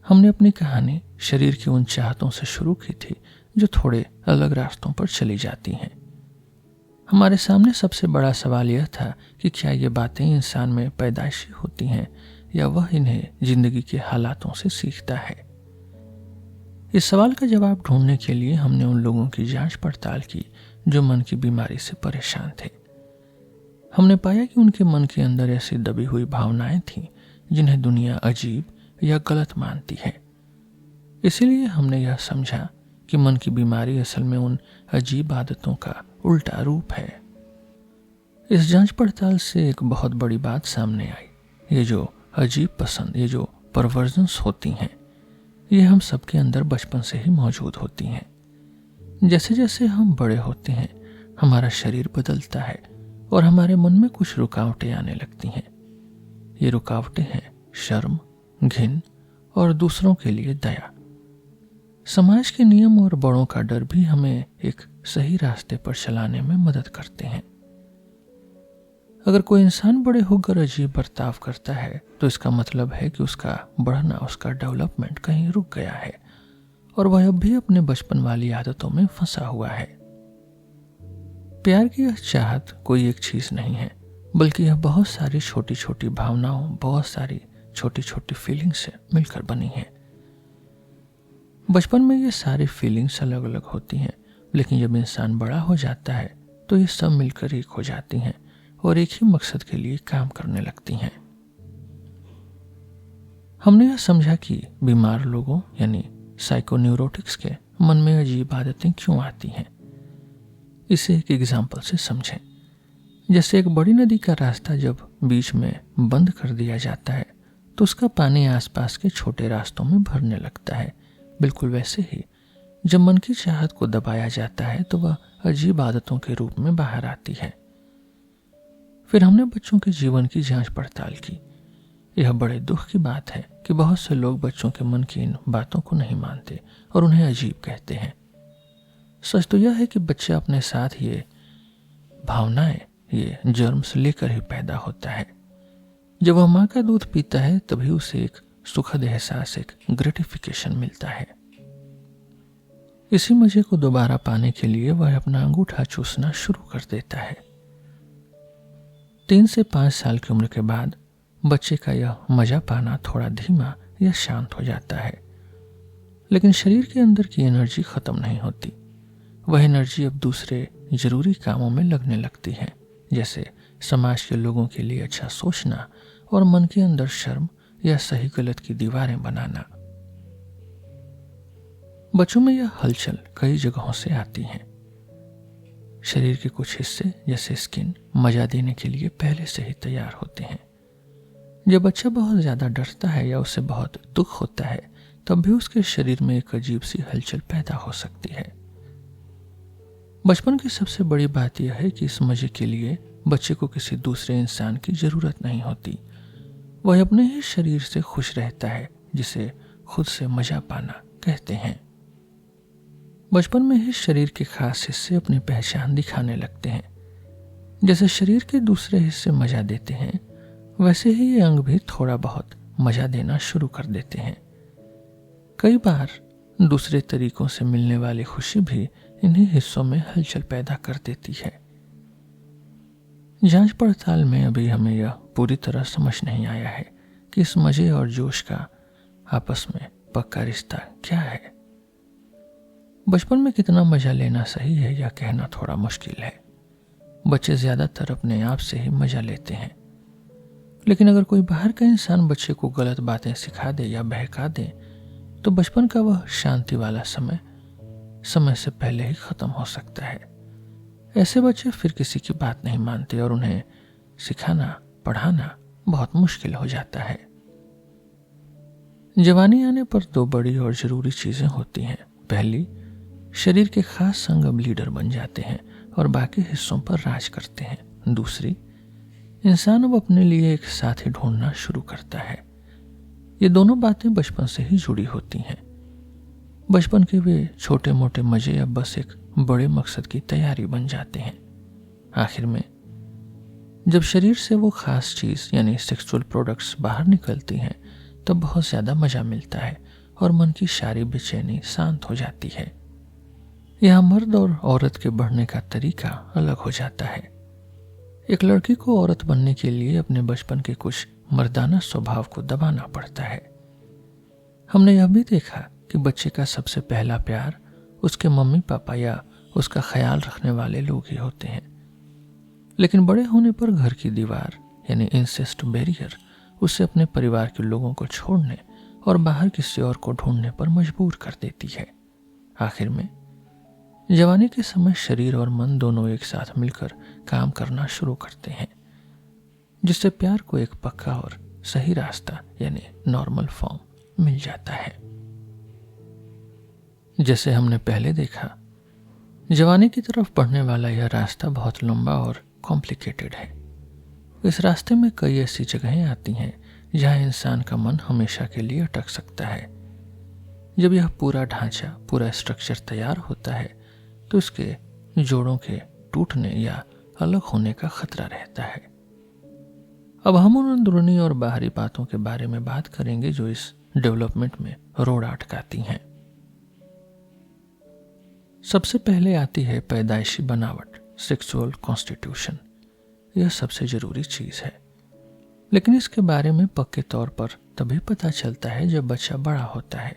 हमने अपनी कहानी शरीर की उन चाहतों से शुरू की थी जो थोड़े अलग रास्तों पर चली जाती हैं। हमारे सामने सबसे बड़ा सवाल यह था कि क्या ये बातें इंसान में पैदाइशी होती हैं या वह इन्हें जिंदगी के हालातों से सीखता है। इस सवाल का जवाब ढूंढने के लिए हमने उन लोगों की जांच पड़ताल की जो मन की बीमारी से परेशान थे। हमने पाया कि उनके मन के अंदर ऐसी दबी हुई भावनाएं थीं जिन्हें दुनिया अजीब या गलत मानती है। इसीलिए हमने यह समझा कि मन की बीमारी असल में उन अजीब आदतों का उल्टा रूप है। इस जांच पड़ताल से एक बहुत बड़ी बात सामने आई। ये जो अजीब पसंद, ये जो परवर्जन्स होती हैं, ये हम सबके अंदर बचपन से ही मौजूद होती हैं। जैसे जैसे हम बड़े होते हैं हमारा शरीर बदलता है और हमारे मन में कुछ रुकावटें आने लगती हैं। ये रुकावटें हैं शर्म, घिन और दूसरों के लिए दया। समाज के नियम और बड़ों का डर भी हमें एक सही रास्ते पर चलाने में मदद करते हैं। अगर कोई इंसान बड़े होकर अजीब बर्ताव करता है तो इसका मतलब है कि उसका बढ़ना, उसका डेवलपमेंट कहीं रुक गया है और वह अब भी अपने बचपन वाली आदतों में फंसा हुआ है। प्यार की यह चाहत कोई एक चीज नहीं है, बल्कि यह बहुत सारी छोटी छोटी भावनाओं, बहुत सारी छोटी छोटी फीलिंग्स से मिलकर बनी है। बचपन में ये सारी फीलिंग्स अलग अलग होती हैं, लेकिन जब इंसान बड़ा हो जाता है तो ये सब मिलकर एक हो जाती हैं और एक ही मकसद के लिए काम करने लगती हैं। हमने यह समझा कि बीमार लोगों यानी साइकोन्यूरोटिक्स के मन में अजीब आदतें क्यों आती हैं। इसे एक एग्जाम्पल से समझें। जैसे एक बड़ी नदी का रास्ता जब बीच में बंद कर दिया जाता है तो उसका पानी आसपास के छोटे रास्तों में भरने लगता है। बिल्कुल वैसे ही जब मन की चाहत को दबाया जाता है तो वह अजीब आदतों के रूप में बाहर आती है। फिर हमने बच्चों के जीवन की जांच पड़ताल की। यह बड़े दुख की बात है कि बहुत से लोग बच्चों के मन की इन बातों को नहीं मानते और उन्हें अजीब कहते हैं। सच तो यह है कि बच्चा अपने साथ ये भावनाएं, ये जर्म्स लेकर ही पैदा होता है। जब वह माँ का दूध पीता है तभी उसे एक सुखद एहसास, एक ग्रेटिफिकेशन मिलता है। इसी मजे को दोबारा पाने के लिए वह अपना अंगूठा चूसना शुरू कर देता है। 3 से 5 साल की उम्र के बाद बच्चे का यह मजा पाना थोड़ा धीमा या शांत हो जाता है, लेकिन शरीर के अंदर की एनर्जी खत्म नहीं होती। वह एनर्जी अब दूसरे जरूरी कामों में लगने लगती है, जैसे समाज के लोगों के लिए अच्छा सोचना और मन के अंदर शर्म या सही गलत की दीवारें बनाना। बच्चों में यह हलचल कई जगहों से आती है। शरीर के कुछ हिस्से जैसे स्किन मजा देने के लिए पहले से ही तैयार होते हैं। जब बच्चा बहुत ज्यादा डरता है या उसे बहुत दुख होता है तब भी उसके शरीर में एक अजीब सी हलचल पैदा हो सकती है। बचपन की सबसे बड़ी बात यह है कि इस मजे के लिए बच्चे को किसी दूसरे इंसान की जरूरत नहीं होती। वह अपने ही शरीर से खुश रहता है, जिसे खुद से मजा पाना कहते हैं। बचपन में ही शरीर के खास हिस्से अपनी पहचान दिखाने लगते हैं। जैसे शरीर के दूसरे हिस्से मजा देते हैं, वैसे ही ये अंग भी थोड़ा बहुत मजा देना शुरू कर देते हैं। कई बार दूसरे तरीकों से मिलने वाली खुशी भी इन्हीं हिस्सों में हलचल पैदा कर देती है। जांच पड़ताल में अभी हमें यह पूरी तरह समझ नहीं आया है कि इस मजे और जोश का आपस में पक्का रिश्ता क्या है। बचपन में कितना मजा लेना सही है यह कहना थोड़ा मुश्किल है। बच्चे ज्यादातर अपने आप से ही मजा लेते हैं, लेकिन अगर कोई बाहर का इंसान बच्चे को गलत बातें सिखा दे या बहका दे तो बचपन का वह शांति वाला समय से पहले ही खत्म हो सकता है। ऐसे बच्चे फिर किसी की बात नहीं मानते और उन्हें सिखाना, पढ़ाना बहुत मुश्किल हो जाता है। जवानी आने पर 2 बड़ी और जरूरी चीजें होती हैं। पहली, शरीर के खास अंग अब लीडर बन जाते हैं और बाकी हिस्सों पर राज करते हैं। दूसरी, इंसान अब अपने लिए एक साथी ढूंढना शुरू करता है। ये दोनों बातें बचपन से ही जुड़ी होती हैं। बचपन के वे छोटे मोटे मजे अब बस एक बड़े मकसद की तैयारी बन जाते हैं। आखिर में जब शरीर से वो खास चीज यानी सेक्सुअल प्रोडक्ट्स बाहर निकलती हैं तब बहुत ज्यादा मजा मिलता है और मन की सारी बेचैनी शांत हो जाती है। यहाँ मर्द और औरत के बढ़ने का तरीका अलग हो जाता है। एक लड़की को औरत बनने के लिए अपने बचपन के कुछ मर्दाना स्वभाव को दबाना पड़ता है। हमने यह भी देखा कि बच्चे का सबसे पहला प्यार उसके मम्मी पापा या उसका ख्याल रखने वाले लोग ही होते हैं, लेकिन बड़े होने पर घर की दीवार यानी इंसेस्ट बैरियर उसे अपने परिवार के लोगों को छोड़ने और बाहर किसी और को ढूंढने पर मजबूर कर देती है। आखिर में जवानी के समय शरीर और मन दोनों एक साथ मिलकर काम करना शुरू करते हैं, जिससे प्यार को एक पक्का और सही रास्ता यानी नॉर्मल फॉर्म मिल जाता है। जैसे हमने पहले देखा जवानी की तरफ बढ़ने वाला यह रास्ता बहुत लंबा और कॉम्प्लिकेटेड है। इस रास्ते में कई ऐसी जगहें आती हैं जहां इंसान का मन हमेशा के लिए अटक सकता है। जब यह पूरा ढांचा, पूरा स्ट्रक्चर तैयार होता है तो इसके जोड़ों के टूटने या अलग होने का खतरा रहता है। अब हम उन अंदरूनी और बाहरी बातों के बारे में बात करेंगे जो इस डेवलपमेंट में रोड़ा अटकाती हैं। सबसे पहले आती है पैदाइशी बनावट, सेक्सुअल कॉन्स्टिट्यूशन। यह सबसे जरूरी चीज है, लेकिन इसके बारे में पक्के तौर पर तभी पता चलता है जब बच्चा बड़ा होता है।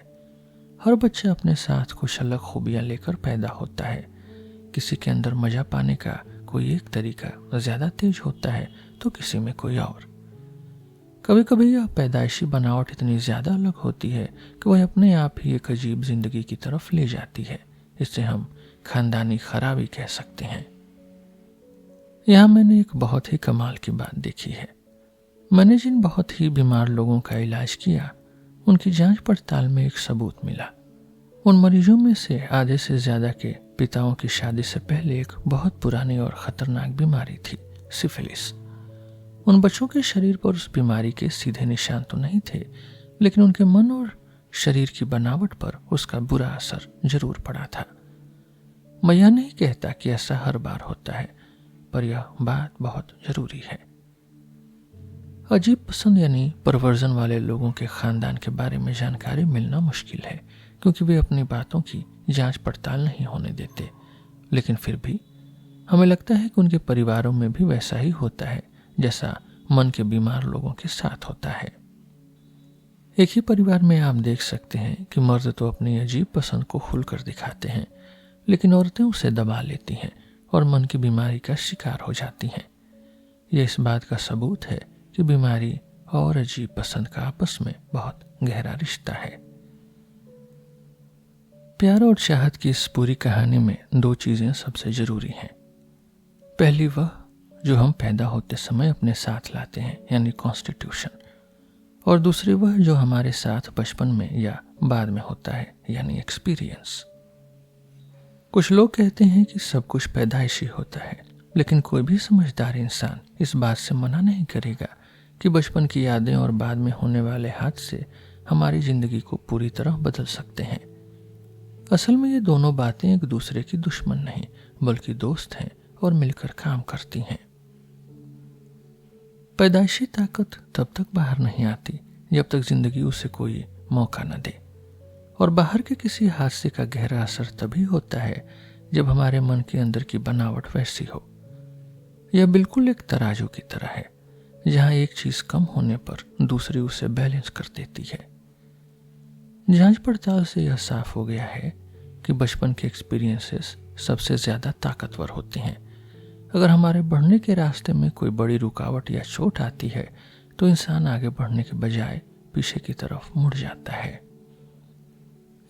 हर बच्चा अपने साथ कुछ अलग खूबियां लेकर पैदा होता है। किसी के अंदर मजा पाने का कोई एक तरीका ज्यादा तेज होता है तो किसी में कोई और। कभी कभी यह पैदाइशी बनावट इतनी ज्यादा अलग होती है कि वह अपने आप ही एक अजीब जिंदगी की तरफ ले जाती है। इसे हम खानदानी खराबी कह सकते हैं। यहां मैंने एक बहुत ही कमाल की बात देखी है। मैंने जिन बहुत ही बीमार लोगों का इलाज किया, उनकी जांच पड़ताल में एक सबूत मिला। उन मरीजों में से आधे से ज्यादा के पिताओं की शादी से पहले एक बहुत पुरानी और खतरनाक बीमारी थी, सिफिलिस। उन बच्चों के शरीर पर उस बीमारी के सीधे निशान तो नहीं थे, लेकिन उनके मन और शरीर की बनावट पर उसका बुरा असर जरूर पड़ा था। मैं यह नहीं कहता कि ऐसा हर बार होता है, पर यह बात बहुत जरूरी है। अजीब पसंद यानी परवर्जन वाले लोगों के खानदान के बारे में जानकारी मिलना मुश्किल है, क्योंकि वे अपनी बातों की जांच पड़ताल नहीं होने देते। लेकिन फिर भी हमें लगता है कि उनके परिवारों में भी वैसा ही होता है जैसा मन के बीमार लोगों के साथ होता है। एक ही परिवार में आप देख सकते हैं कि मर्द तो अपनी अजीब पसंद को खुलकर दिखाते हैं, लेकिन औरतें उसे दबा लेती हैं और मन की बीमारी का शिकार हो जाती हैं। यह इस बात का सबूत है कि बीमारी और अजीब पसंद का आपस में बहुत गहरा रिश्ता है। प्यार और चाहत की इस पूरी कहानी में दो चीजें सबसे जरूरी हैं। पहली वह जो हम पैदा होते समय अपने साथ लाते हैं, यानी कॉन्स्टिट्यूशन, और दूसरी वह जो हमारे साथ बचपन में या बाद में होता है, यानी एक्सपीरियंस। कुछ लोग कहते हैं कि सब कुछ पैदाइशी होता है, लेकिन कोई भी समझदार इंसान इस बात से मना नहीं करेगा कि बचपन की यादें और बाद में होने वाले हादसे हमारी जिंदगी को पूरी तरह बदल सकते हैं। असल में ये दोनों बातें एक दूसरे की दुश्मन नहीं, बल्कि दोस्त हैं और मिलकर काम करती हैं। पैदाइशी ताकत तब तक बाहर नहीं आती जब तक जिंदगी उसे कोई मौका न दे, और बाहर के किसी हादसे का गहरा असर तभी होता है जब हमारे मन के अंदर की बनावट वैसी हो। यह बिल्कुल एक तराजू की तरह है, जहां एक चीज कम होने पर दूसरी उसे बैलेंस कर देती है। जांच पड़ताल से यह साफ हो गया है कि बचपन के एक्सपीरियंसेस सबसे ज्यादा ताकतवर होते हैं। अगर हमारे बढ़ने के रास्ते में कोई बड़ी रुकावट या चोट आती है तो इंसान आगे बढ़ने के बजाय पीछे की तरफ मुड़ जाता है।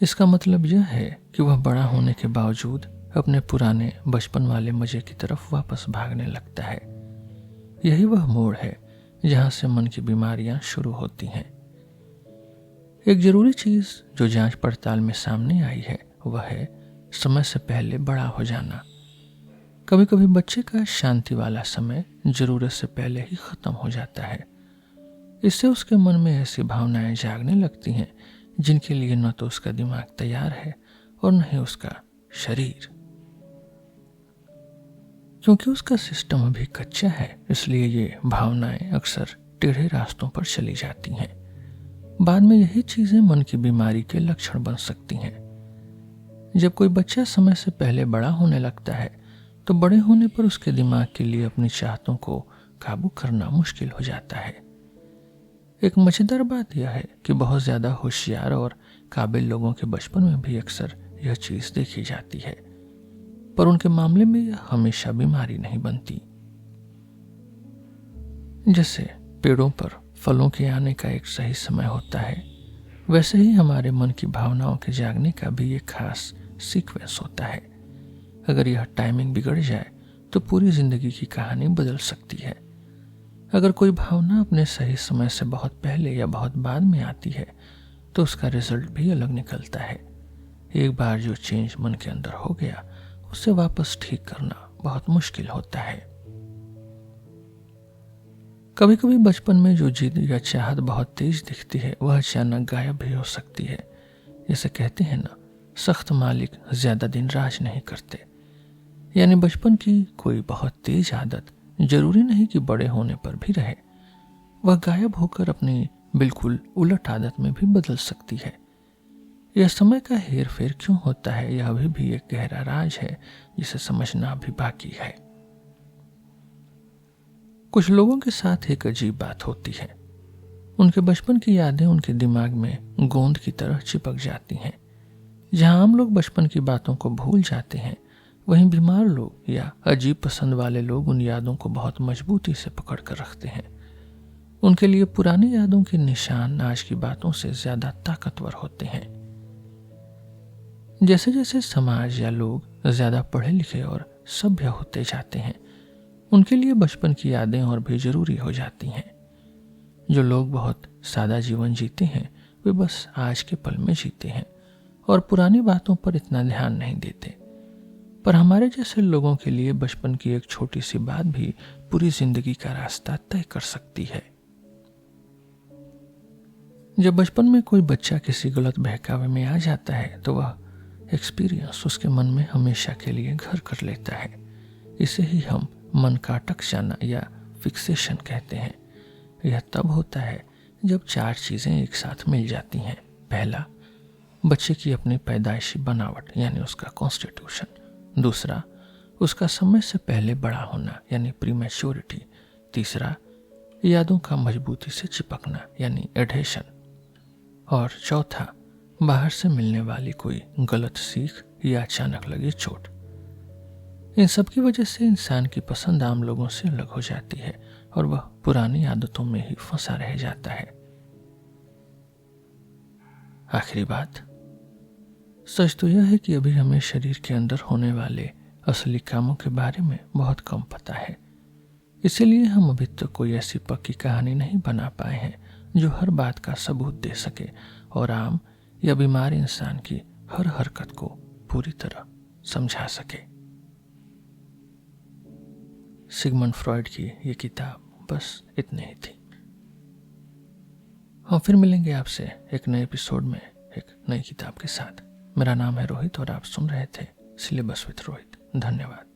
इसका मतलब यह है कि वह बड़ा होने के बावजूद अपने पुराने बचपन वाले मजे की तरफ वापस भागने लगता है। यही वह मोड़ है जहां से मन की बीमारियां शुरू होती हैं। एक जरूरी चीज जो जांच पड़ताल में सामने आई है वह है समय से पहले बड़ा हो जाना। कभी कभी बच्चे का शांति वाला समय जरूरत से पहले ही खत्म हो जाता है। इससे उसके मन में ऐसी भावनाएं जागने लगती हैं जिनके लिए न तो उसका दिमाग तैयार है और न ही उसका शरीर। क्योंकि उसका सिस्टम अभी कच्चा है, इसलिए ये भावनाएं अक्सर टेढ़े रास्तों पर चली जाती हैं। बाद में यही चीजें मन की बीमारी के लक्षण बन सकती हैं। जब कोई बच्चा समय से पहले बड़ा होने लगता है तो बड़े होने पर उसके दिमाग के लिए अपनी चाहतों को काबू करना मुश्किल हो जाता है। एक मजेदार बात यह है कि बहुत ज्यादा होशियार और काबिल लोगों के बचपन में भी अक्सर यह चीज देखी जाती है, पर उनके मामले में यह हमेशा बीमारी नहीं बनती। जैसे पेड़ों पर फलों के आने का एक सही समय होता है, वैसे ही हमारे मन की भावनाओं के जागने का भी एक खास सीक्वेंस होता है। अगर यह टाइमिंग बिगड़ जाए तो पूरी जिंदगी की कहानी बदल सकती है। अगर कोई भावना अपने सही समय से बहुत पहले या बहुत बाद में आती है तो उसका रिजल्ट भी अलग निकलता है। एक बार जो चेंज मन के अंदर हो गया उसे वापस ठीक करना बहुत मुश्किल होता है। कभी कभी बचपन में जो जिद या चाहत बहुत तेज दिखती है वह अचानक गायब भी हो सकती है। जैसे कहते हैं ना, सख्त मालिक ज्यादा दिन राज नहीं करते। यानी बचपन की कोई बहुत तेज आदत जरूरी नहीं कि बड़े होने पर भी रहे, वह गायब होकर अपनी बिल्कुल उलट आदत में भी बदल सकती है। यह समय का हेर फेर क्यों होता है, यह अभी भी एक गहरा राज है जिसे समझना भी बाकी है। कुछ लोगों के साथ एक अजीब बात होती है, उनके बचपन की यादें उनके दिमाग में गोंद की तरह चिपक जाती हैं। जहां आम लोग बचपन की बातों को भूल जाते हैं, वहीं बीमार लोग या अजीब पसंद वाले लोग उन यादों को बहुत मजबूती से पकड़ कर रखते हैं। उनके लिए पुरानी यादों के निशान आज की बातों से ज्यादा ताकतवर होते हैं। जैसे जैसे समाज या लोग ज्यादा पढ़े लिखे और सभ्य होते जाते हैं, उनके लिए बचपन की यादें और भी जरूरी हो जाती हैं। जो लोग बहुत सादा जीवन जीते हैं वे बस आज के पल में जीते हैं और पुरानी बातों पर इतना ध्यान नहीं देते। पर हमारे जैसे लोगों के लिए बचपन की एक छोटी सी बात भी पूरी जिंदगी का रास्ता तय कर सकती है। जब बचपन में कोई बच्चा किसी गलत बहकावे में आ जाता है तो वह एक्सपीरियंस उसके मन में हमेशा के लिए घर कर लेता है। इसे ही हम मन का अटक जाना या फिक्सेशन कहते हैं। यह तब होता है जब चार चीजें एक साथ मिल जाती हैं। पहला, बच्चे की अपनी पैदाइशी बनावट यानी उसका कॉन्स्टिट्यूशन। दूसरा, उसका समय से पहले बड़ा होना यानी प्रीमैच्योरिटी। तीसरा, यादों का मजबूती से चिपकना यानी एडहेशन। और चौथा, बाहर से मिलने वाली कोई गलत सीख या अचानक लगी चोट। इन सब की वजह से इंसान की पसंद आम लोगों से अलग हो जाती है और वह पुरानी आदतों में ही फंसा रह जाता है। आखिरी बात, सच तो यह है कि अभी हमें शरीर के अंदर होने वाले असली कामों के बारे में बहुत कम पता है। इसीलिए हम अभी तक कोई ऐसी पक्की कहानी नहीं बना पाए हैं जो हर बात का सबूत दे सके और आम या बीमार इंसान की हर हरकत को पूरी तरह समझा सके। सिगमंड फ्रॉइड की ये किताब बस इतनी ही थी। हम फिर मिलेंगे आपसे एक नए एपिसोड में एक नई किताब के साथ। मेरा नाम है रोहित और आप सुन रहे थे सिलेबस विद रोहित। धन्यवाद।